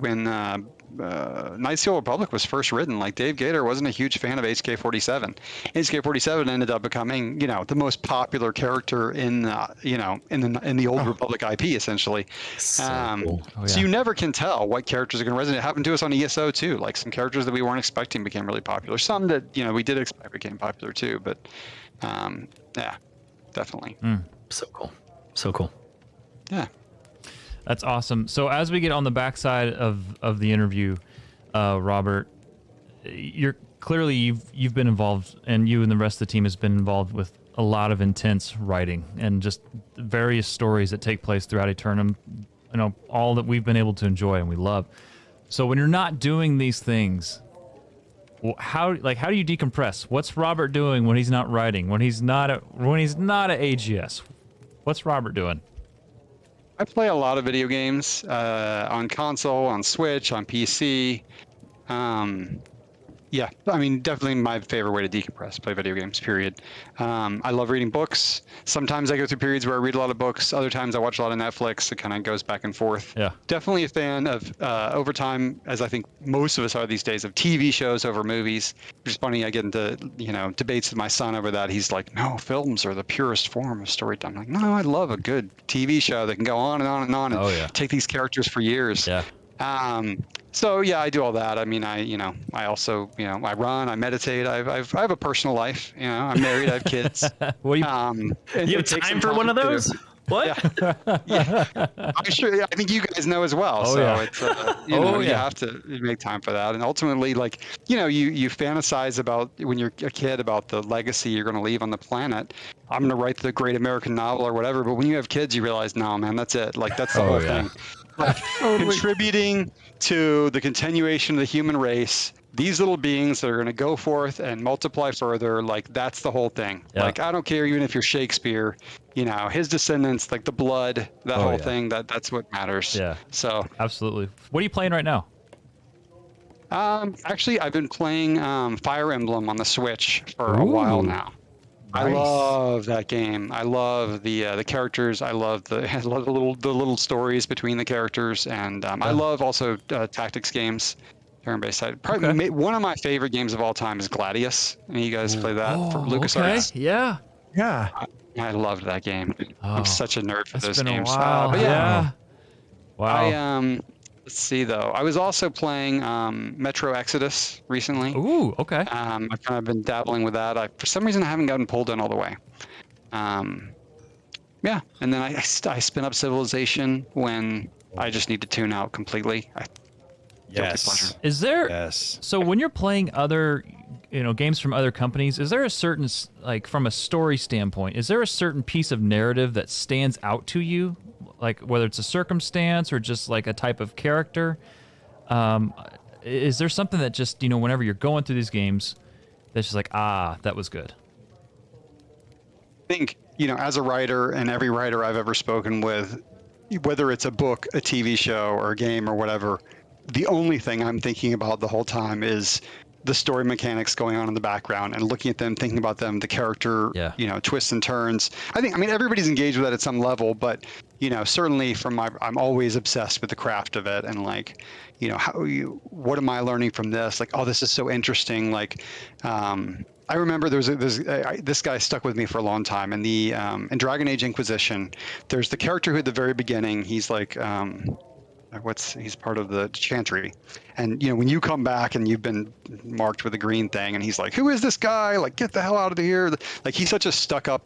when Knights of the Old Republic was first written. Like Dave Gator wasn't a huge fan of HK-47. HK-47 ended up becoming, the most popular character in the Old Republic IP, essentially. So cool. So you never can tell what characters are going to resonate. It happened to us on ESO too. Like some characters that we weren't expecting became really popular. Some that we did expect became popular too, but. Yeah, definitely. So cool. Yeah. That's awesome. So as we get on the backside of the interview, Robert, you're clearly you've been involved, and you and the rest of the team has been involved with a lot of intense writing and just various stories that take place throughout Aeternum. All that we've been able to enjoy and we love. So when you're not doing these things, how do you decompress? What's Robert doing when he's not writing? When he's not at AGS? What's Robert doing? I play a lot of video games on console, on Switch, on PC. Yeah, I mean, definitely my favorite way to decompress, play video games, period. I love reading books. Sometimes I go through periods where I read a lot of books. Other times I watch a lot of Netflix. It kind of goes back and forth. Yeah. Definitely a fan of, over time, as I think most of us are these days, of TV shows over movies. Which is funny, I get into, debates with my son over that. He's like, no, films are the purest form of storytelling. I'm like, no, I love a good TV show that can go on and on and on and take these characters for years. Yeah. So yeah, I do all that. I mean, I also, I run, I meditate. I have a personal life. I'm married. I have kids. What do you have time for one of those? What? Yeah. I'm sure. I think you guys know as well. It's you have to make time for that. And ultimately, like you fantasize about when you're a kid about the legacy you're going to leave on the planet. I'm going to write the great American novel or whatever. But when you have kids, you realize, no, man, that's it. Like that's the whole thing. Like contributing to the continuation of the human race. These little beings that are going to go forth and multiply further, like that's the whole thing. Yeah. Like I don't care even if you're Shakespeare, his descendants, like the blood, that whole thing. That's what matters. Yeah. So absolutely. What are you playing right now? Actually, I've been playing Fire Emblem on the Switch for a while now. Nice. I love that game. I love the characters. I love the little stories between the characters, and I love also tactics games. Turn-based side. Probably one of my favorite games of all time is Gladius. Any of you guys play that for LucasArts? Okay. Yeah. Yeah. I loved that game. I'm such a nerd for That's those been games. a while. But yeah, Wow. let's see though. I was also playing Metro Exodus recently. Ooh. Okay. I've kind of been dabbling with that. For some reason, I haven't gotten pulled in all the way. Yeah, and then I spin up Civilization when I just need to tune out completely. Guilty pleasure. Is there? Yes. So when you're playing other, games from other companies, is there a certain, like, from a story standpoint, is there a certain piece of narrative that stands out to you, like whether it's a circumstance or just like a type of character? Is there something that just, whenever you're going through these games, that's just like, that was good? I think, as a writer, and every writer I've ever spoken with, whether it's a book, a TV show, or a game or whatever, the only thing I'm thinking about the whole time is the story mechanics going on in the background and looking at them, thinking about them, the character, twists and turns. I mean, everybody's engaged with that at some level, but, certainly I'm always obsessed with the craft of it. And like, what am I learning from this? Like, oh, this is so interesting. Like, I remember this guy stuck with me for a long time. In in Dragon Age Inquisition, there's the character who at the very beginning, he's like, he's part of the Chantry, and when you come back and you've been marked with a green thing, and he's like, who is this guy? Like, get the hell out of here! Like, he's such a stuck-up,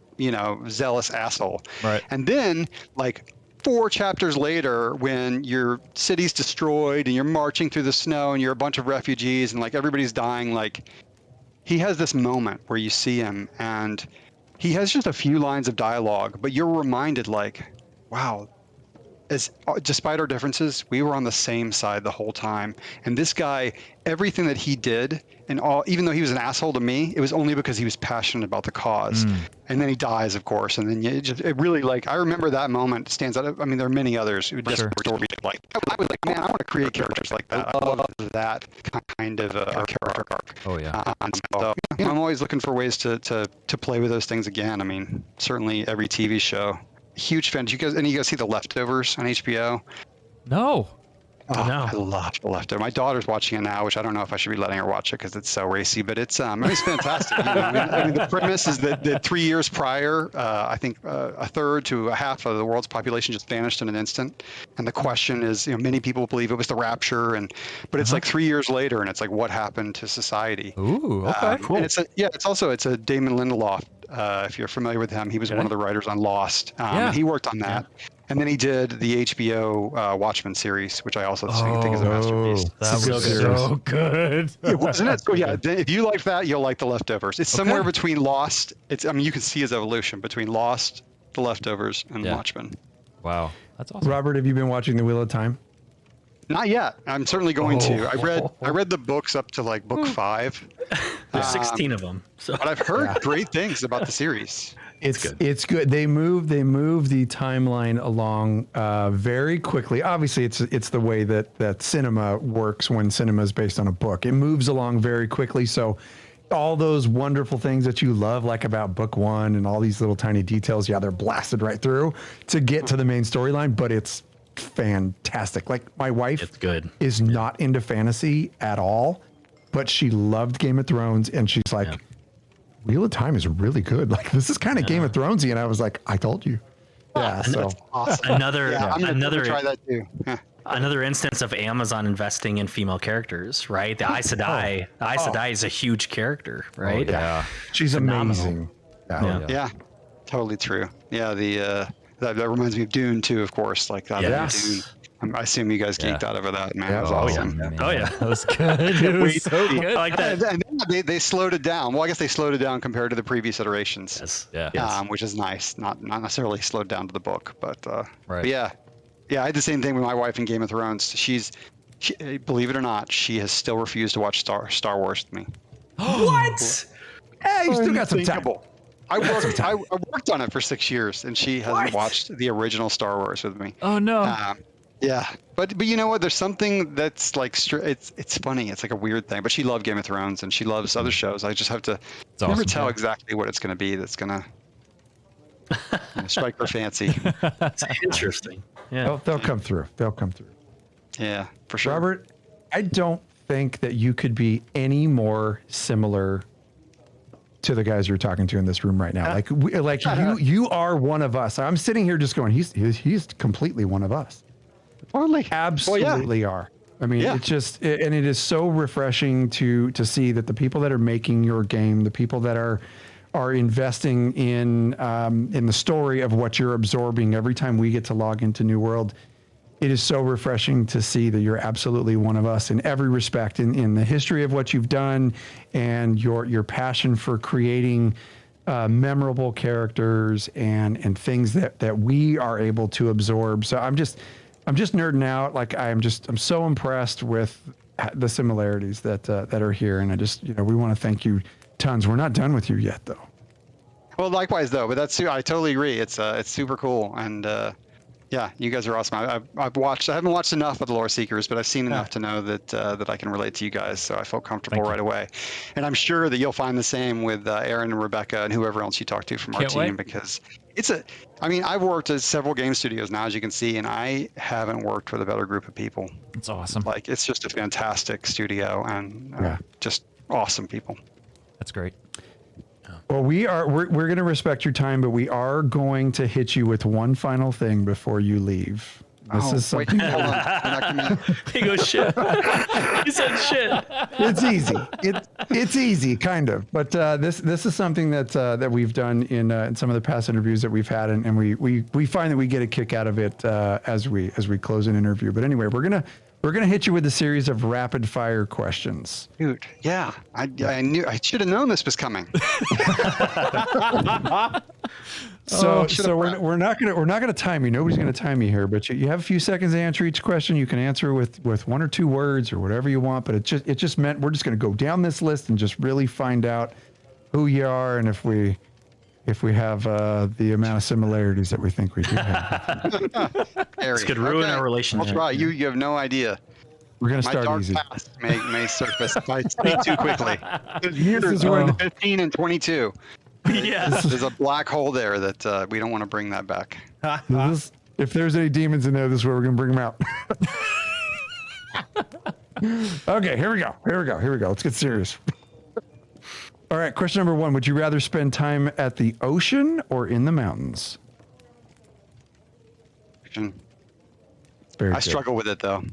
zealous asshole. Right. And then, like, 4 chapters later, when your city's destroyed and you're marching through the snow and you're a bunch of refugees and like everybody's dying, like, he has this moment where you see him and he has just a few lines of dialogue, but you're reminded, like, wow, despite our differences, we were on the same side the whole time. And this guy, everything that he did, and even though he was an asshole to me, it was only because he was passionate about the cause. And then he dies, of course. And then it really, like, I remember that moment stands out. I mean, there are many others who just story like. I was like, man, I want to create characters like that. I love that kind of a character arc. Oh yeah. So I'm always looking for ways to play with those things again. I mean, certainly every TV show. Huge fan. Did you guys see The Leftovers on HBO? No. Oh, no. I love The Leftovers. My daughter's watching it now, which I don't know if I should be letting her watch it because it's so racy, but it's it's fantastic. I mean, the premise is that 3 years prior, I think a third to a half of the world's population just vanished in an instant. And the question is, many people believe it was the rapture, but it's like 3 years later, and it's like, what happened to society? Ooh, okay, cool. And it's a Damon Lindelof. If you're familiar with him, he was one of the writers on Lost. And he worked on that. And then he did the HBO Watchmen series, which I also think is a masterpiece. That was so good. Wasn't it? So yeah, if you like that, you'll like The Leftovers. It's somewhere between Lost. You can see his evolution between Lost, The Leftovers, and Watchmen. Wow, that's awesome. Robert, have you been watching The Wheel of Time? Not yet. I'm certainly going to. I read the books up to like book 5. There's 16 of them. So. But I've heard great things about the series. It's good. They move the timeline along very quickly. Obviously, it's the way that cinema works when cinema is based on a book. It moves along very quickly. So all those wonderful things that you love, like about book 1 and all these little tiny details, they're blasted right through to get to the main storyline. But it's fantastic. Like, my wife is not into fantasy at all, but she loved Game of Thrones, and she's like, Wheel of Time is really good. Like, this is kind of Game of Thronesy, and I was like, I told you. Yeah, so awesome. I'm gonna try that too. Another instance of Amazon investing in female characters, right? The Aes Sedai is a huge character, right? Oh, yeah, she's amazing. Yeah, totally true. Yeah, that reminds me of Dune too, of course. Like that. Dune. I assume you guys geeked out over that, man. That was awesome. That was good. It was so good. I like that. And then they slowed it down. Well, I guess they slowed it down compared to the previous iterations. Yes. Which is nice. Not necessarily slowed down to the book, but but yeah. I had the same thing with my wife in Game of Thrones. She, believe it or not, she has still refused to watch Star Wars with me. What? Hey, you still got some time. I worked on it for 6 years, and she hasn't watched the original Star Wars with me. Oh no. Yeah, but you know what? There's something that's like it's funny. It's like a weird thing. But she loved Game of Thrones, and she loves other shows. I just have to never tell exactly what it's going to be. That's going to strike her fancy. It's interesting. Yeah, they'll come through. They'll come through. Yeah, for sure. Robert, I don't think that you could be any more similar to the guys you're talking to in this room right now. Like you are one of us. I'm sitting here just going, he's completely one of us. Totally. Absolutely are. I mean, it's just, and it is so refreshing to see that the people that are making your game, the people that are investing in the story of what you're absorbing every time we get to log into New World. It is so refreshing to see that you're absolutely one of us in every respect, in the history of what you've done and your passion for creating memorable characters and things that we are able to absorb. So I'm just nerding out. Like I'm so impressed with the similarities that are here. And I just, we want to thank you tons. We're not done with you yet though. Well, likewise though, but I totally agree. It's super cool. And, yeah, you guys are awesome. I haven't watched enough of the Loreseekers, but I've seen enough to know that I can relate to you guys. So I feel comfortable right away. And I'm sure that you'll find the same with Aaron and Rebecca and whoever else you talk to from our team, because I've worked at several game studios now, as you can see, and I haven't worked with a better group of people. It's awesome. Like, it's just a fantastic studio and just awesome people. That's great. Well, we're going to respect your time, but we are going to hit you with one final thing before you leave. This is something. Wait, hold on. He goes shit. He said shit. It's easy. It's easy, kind of. But this is something that we've done in some of the past interviews that we've had, and we find that we get a kick out of it as we close an interview. But anyway, we're gonna hit you with a series of rapid fire questions. Dude, yeah, I I should have known this was coming. So we're not gonna time you. Nobody's gonna time you here, but you have a few seconds to answer each question. You can answer with one or two words or whatever you want. But it just meant we're just gonna go down this list and just really find out who you are and if we have the amount of similarities that we think we do have. This could ruin our relationship. That's right. You have no idea. We're gonna start My dark easy. past may surface if I speak too quickly. This is when 15 and 22. Yes. There's a black hole there that we don't want to bring that back. if there's any demons in there, this is where we're gonna bring them out. Okay, here we go. Let's get serious. All right, question number 1. Would you rather spend time at the ocean or in the mountains? Very I good. struggle with it though.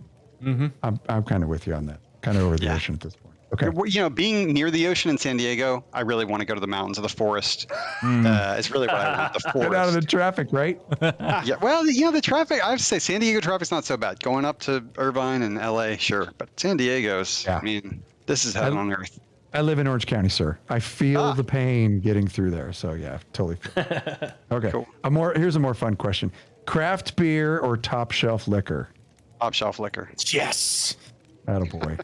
I'm kind of with you on that. Kind of over the ocean at this point. Okay. Being near the ocean in San Diego, I really want to go to the mountains or the forest. It's really what I want. The forest. Get out of the traffic, right? Yeah. Well, the traffic. I have to say, San Diego traffic's not so bad. Going up to Irvine and LA, sure, but San Diego's. Yeah. I mean, this is heaven on earth. I live in Orange County, sir. I feel the pain getting through there. So yeah, totally. Okay. Cool. Here's a more fun question. Craft beer or top shelf liquor? Top shelf liquor. Yes. Attaboy.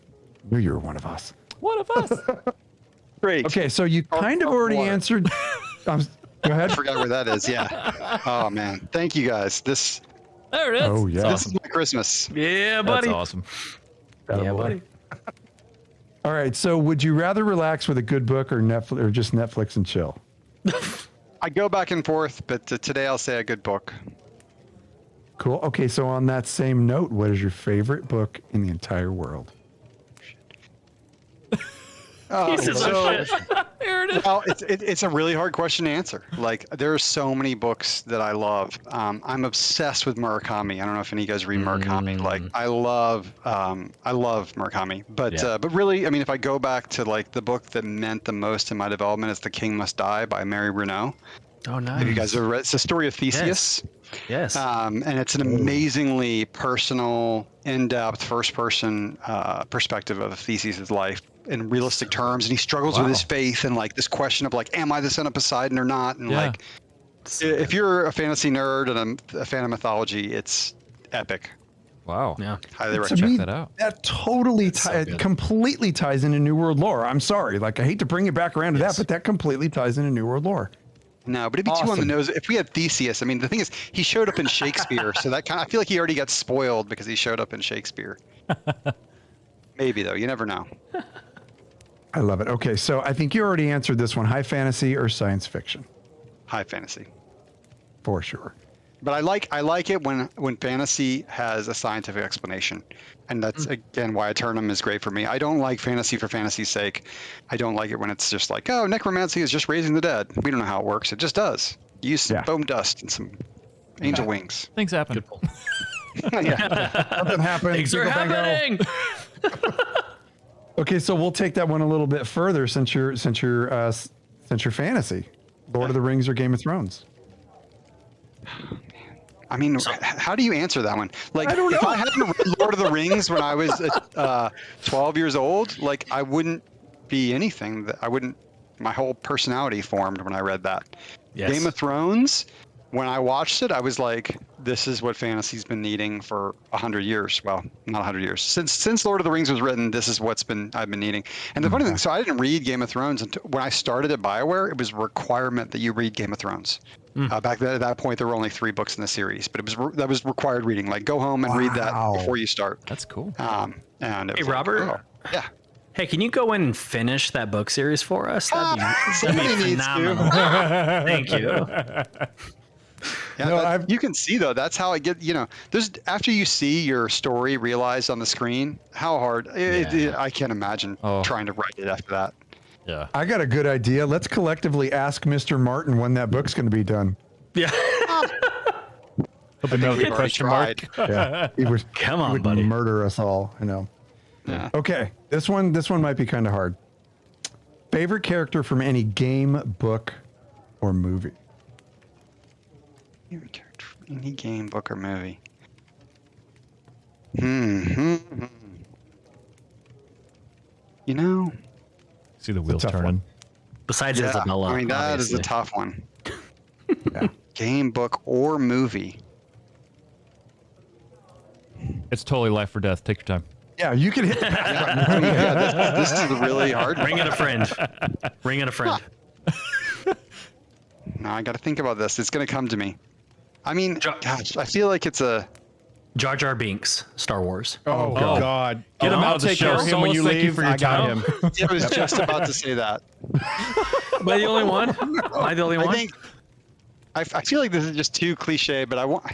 Knew you were one of us. One of us. Great. Okay, so you kind of already answered. Go ahead. I forgot where that is. Yeah. Oh man. Thank you guys. There it is. Oh yeah. This is my Christmas. Yeah, That's buddy. awesome. Yeah, buddy. All right. So would you rather relax with a good book or Netflix or just Netflix and chill? I go back and forth, but today I'll say a good book. Cool. Okay. So on that same note, what is your favorite book in the entire world? Pieces of shit. There it is. Well, it's a really hard question to answer. Like, there are so many books that I love. I'm obsessed with Murakami. I don't know if any of you guys read Murakami. Like, I love Murakami. But really, I mean, if I go back to like the book that meant the most in my development, it's The King Must Die by Mary Renaud. Oh, nice. Have you guys ever read? It's the story of Theseus. Yes. And it's an amazingly personal, in-depth, first-person perspective of Theseus' life in realistic terms, and he struggles with his faith and like this question of like, am I the son of Poseidon or not? And like, if you're a fantasy nerd and a fan of mythology, it's epic. Wow. Yeah. Highly To recommend. me, that out. That totally completely ties into New World lore. I'm sorry, like I hate to bring it back around to that, but that completely ties into New World lore. No, but it'd be too on the nose. If we had Theseus, I mean, the thing is, he showed up in Shakespeare, so that I feel like he already got spoiled because he showed up in Shakespeare. Maybe though, you never know. I love it. Okay, so I think you already answered this one: high fantasy or science fiction? High fantasy. For sure. But I like it when fantasy has a scientific explanation, and that's again why Aeternum is great for me. I don't like fantasy for fantasy's sake. I don't like it when it's just like, oh, necromancy is just raising the dead. We don't know how it works. It just does. Use some foam dust and some angel wings. Things happen. Yeah. Something happened. Things are Jingle bango. happening. Okay, so we'll take that one a little bit further since you're fantasy. Lord of the Rings or Game of Thrones? I mean, how do you answer that one? Like, I don't know. if I hadn't read Lord of the Rings when I was 12 years old, like, I wouldn't be anything. That I wouldn't. My whole personality formed when I read that. Yes. Game of Thrones. When I watched it, I was like, "This is what fantasy's been needing for 100 years." Well, not 100 years since Lord of the Rings was written. This is what's I've been needing. And the funny thing, so I didn't read Game of Thrones until when I started at BioWare. It was a requirement that you read Game of Thrones. Back then, at that point, there were only 3 books in the series, but that was required reading. Like, go home and read that before you start. That's cool. And it Hey, was Robert? Like, oh, yeah. Hey, can you go in and finish that book series for us? That'd be Somebody needs phenomenal. Thank you. Yeah, No, you can see though. That's how I get. There's after you see your story realized on the screen, how hard. I can't imagine trying to write it after that. Yeah. I got a good idea. Let's collectively ask Mr. Martin when that book's going to be done. Yeah. Open up the question mark. Yeah, he would. Come he on, would buddy. murder us all. I know. Yeah. Okay, this one might be kind of hard. Favorite character from any game, book, or movie? Favorite character from any game, book, or movie. See the wheels tough turning. one. Besides Yeah, Isabella. I mean that is a obviously. tough one. Yeah. Game, book, or movie. It's totally life or death. Take your time. Yeah, you can hit the pass button. Yeah, this is really hard. Bring in a friend. Bring in a friend. No, I got to think about this. It's going to come to me. I mean, gosh, I feel like it's a. Jar Jar Binks, Star Wars. Oh, God. Get him I'll out of the take show. care of him when you Solus, thank you leave. for your I got time. him. I was just about to say that. Am I the only one? Am I the only I one? think. I feel like this is just too cliche, but I want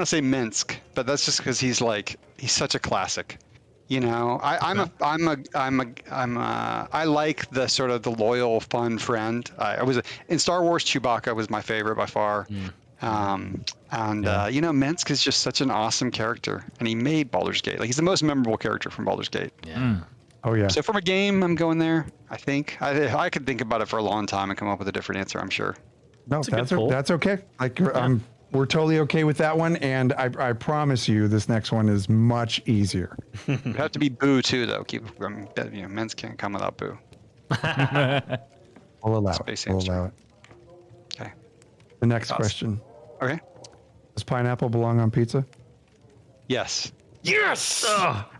to say Minsk, but that's just because he's such a classic. I like the sort of the loyal, fun friend. In Star Wars, Chewbacca was my favorite by far. Minsk is just such an awesome character, and he made Baldur's Gate. Like, he's the most memorable character from Baldur's Gate. Yeah. Oh yeah. So from a game, I'm going there. I think I could think about it for a long time and come up with a different answer. I'm sure. No, a good pull. that's okay. Like we're totally okay with that one, and I promise you, this next one is much easier. It'd have to be Boo too, though. Minsk can't come without Boo. We'll allow Space it. We'll answer. allow it. Okay. The next Awesome. question: Okay. Does pineapple belong on pizza? Yes. Yes!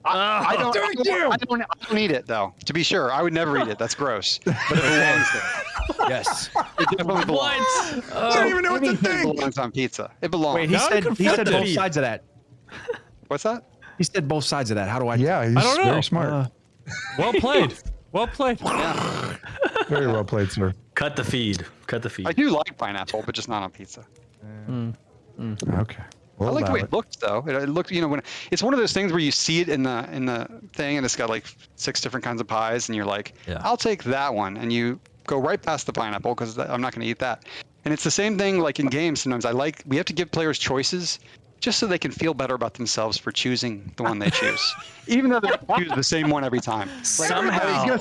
I don't eat it though. To be sure, I would never eat it. That's gross. But it belongs there. Yes. It definitely belongs. I don't even know what to It think. belongs on pizza. It belongs. Wait, he said conflicted. both sides of that. What's that? He said both sides of that. How do I? Yeah, he's I don't know. very smart. Well played. Well played. Very well played, sir. Cut the feed. Cut the feed. I do like pineapple, but just not on pizza. Okay. We'll I like the allow way it. it looks, though. It looked, when it's one of those things where you see it in the thing, and it's got like 6 different kinds of pies, and you're like, Yeah. I'll take that one, and you go right past the pineapple because I'm not going to eat that. And it's the same thing like in games. Sometimes we have to give players choices just so they can feel better about themselves for choosing the one they choose, even though they choose the same one every time. Somehow,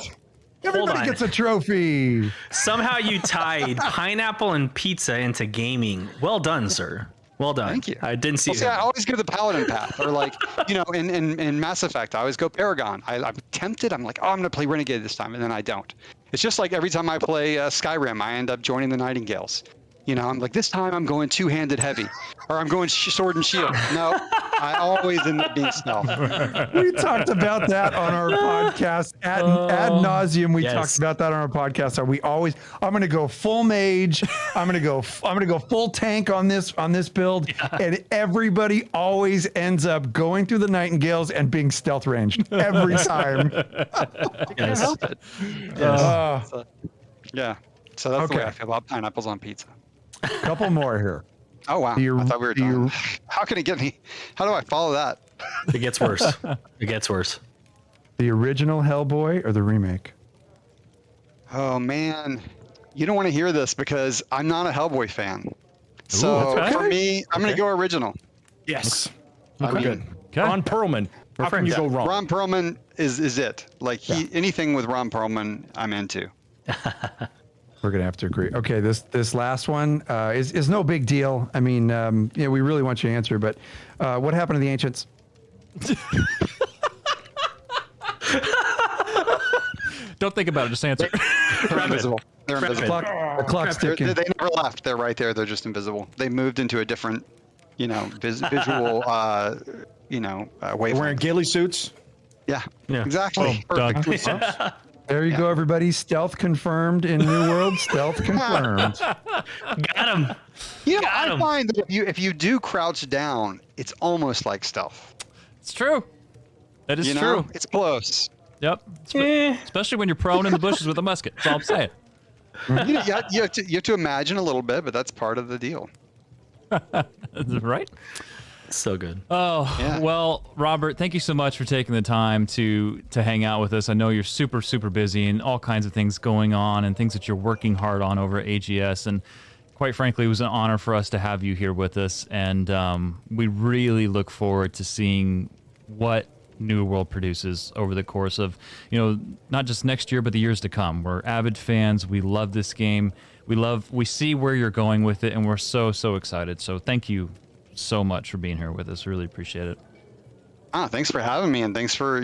Everybody gets a trophy. somehow you tied pineapple and pizza into gaming. Well done, sir. Well done. Thank you. I didn't see Well, see, I always go the paladin path, or like, in Mass Effect, I always go Paragon. I'm tempted. I'm like, I'm going to play Renegade this time, and then I don't. It's just like every time I play Skyrim, I end up joining the Nightingales. I'm like, this time I'm going two-handed heavy, or I'm going sword and shield. No, I always end up being stealth. We talked about that on our podcast ad nauseum. We Yes. talked about that on our podcast. I'm going to go full mage. I'm going to go full tank on this build, and everybody always ends up going through the Nightingales and being stealth ranged every time. Yes. Help it. Yeah. So that's the way Okay. I feel about pineapples on pizza. Couple more here. Oh wow! I thought we were done. How can it get me? How do I follow that? It gets worse. It gets worse. The original Hellboy or the remake? Oh man, you don't want to hear this because I'm not a Hellboy fan. So okay. for me, I'm going to go original. Yes. I mean, Good. Okay. Ron Perlman. How can you go wrong? Ron Perlman is it. Like anything with Ron Perlman, I'm into. We're gonna have to agree. Okay, this last one is no big deal. I mean, we really want you to answer, but what happened to the ancients? Don't think about it. Just answer. They're invisible. They're invisible. The clock's ticking. They never left. They're right there. They're just invisible. They moved into a different, visual, wavelength. Wearing ghillie suits. Yeah, Yeah. exactly. Done. Perfect. There you go, everybody. Stealth confirmed in New World. Stealth confirmed. Got him. I find that if you do crouch down, it's almost like stealth. It's true. That is You know? true. It's close. Yep. Especially when you're prone in the bushes with a musket. That's all I'm saying. You have to imagine a little bit, but that's part of the deal. Right? So good. Oh, Yeah. well, Robert, thank you so much for taking the time to hang out with us. I know you're super, super busy and all kinds of things going on and things that you're working hard on over at AGS. And quite frankly, it was an honor for us to have you here with us. And we really look forward to seeing what New World produces over the course of, not just next year, but the years to come. We're avid fans. We love this game. We see where you're going with it, and we're so, so excited. So thank you so much for being here with us. Really appreciate it. Thanks for having me, and thanks for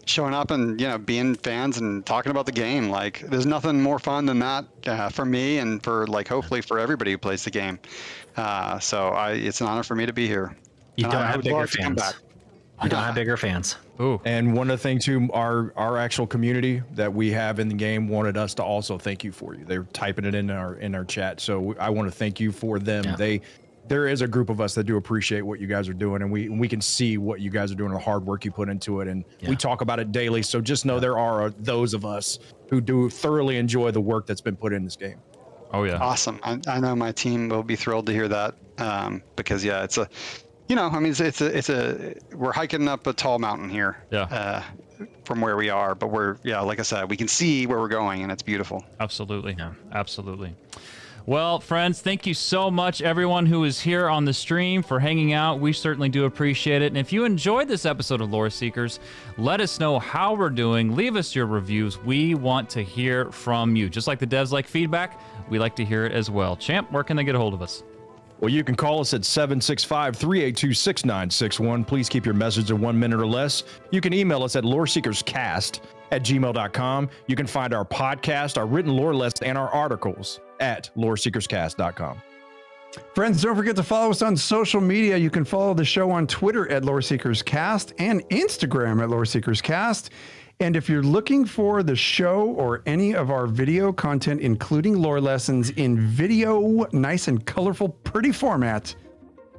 showing up and being fans and talking about the game. Like, there's nothing more fun than that for me, and for hopefully for everybody who plays the game. So it's an honor for me to be here. You And don't I have would bigger love to come fans. back. You don't have bigger fans. Ooh. And one of the things too, our actual community that we have in the game wanted us to also thank you for you. They're typing it in our chat, so I want to thank you for them. Yeah. There is a group of us that do appreciate what you guys are doing, and we can see what you guys are doing, the hard work you put into it, and we talk about it daily. So just know there are those of us who do thoroughly enjoy the work that's been put in this game. Oh yeah. Awesome. I know my team will be thrilled to hear that, because it's a, we're hiking up a tall mountain here. Yeah. From where we are, but like I said, we can see where we're going, and it's beautiful. Absolutely. Yeah. Absolutely. Well, friends, thank you so much, everyone who is here on the stream, for hanging out. We certainly do appreciate it. And if you enjoyed this episode of Lore Seekers, let us know how we're doing. Leave us your reviews. We want to hear from you. Just like the devs like feedback, we like to hear it as well. Champ, where can they get a hold of us? Well, you can call us at 765-382-6961. Please keep your message to 1 minute or less. You can email us at loreseekerscast@gmail.com. You can find our podcast, our written lore list, and our articles at loreseekerscast.com. Friends, don't forget to follow us on social media. You can follow the show on Twitter at Loreseekerscast and Instagram at Loreseekerscast. And if you're looking for the show or any of our video content, including lore lessons in video, nice and colorful, pretty format,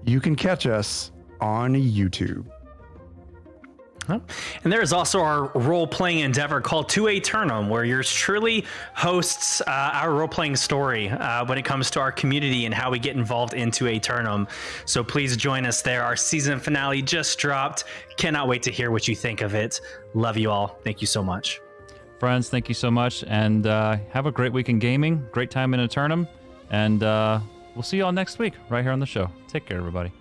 you can catch us on YouTube. And there is also our role-playing endeavor called To Aeternum, where yours truly hosts our role-playing story when it comes to our community and how we get involved into Aeternum. So please join us there. Our season finale just dropped. Cannot wait to hear what you think of it. Love you all. Thank you so much. Friends, thank you so much. And have a great week in gaming. Great time in Aeternum. And we'll see you all next week right here on the show. Take care, everybody.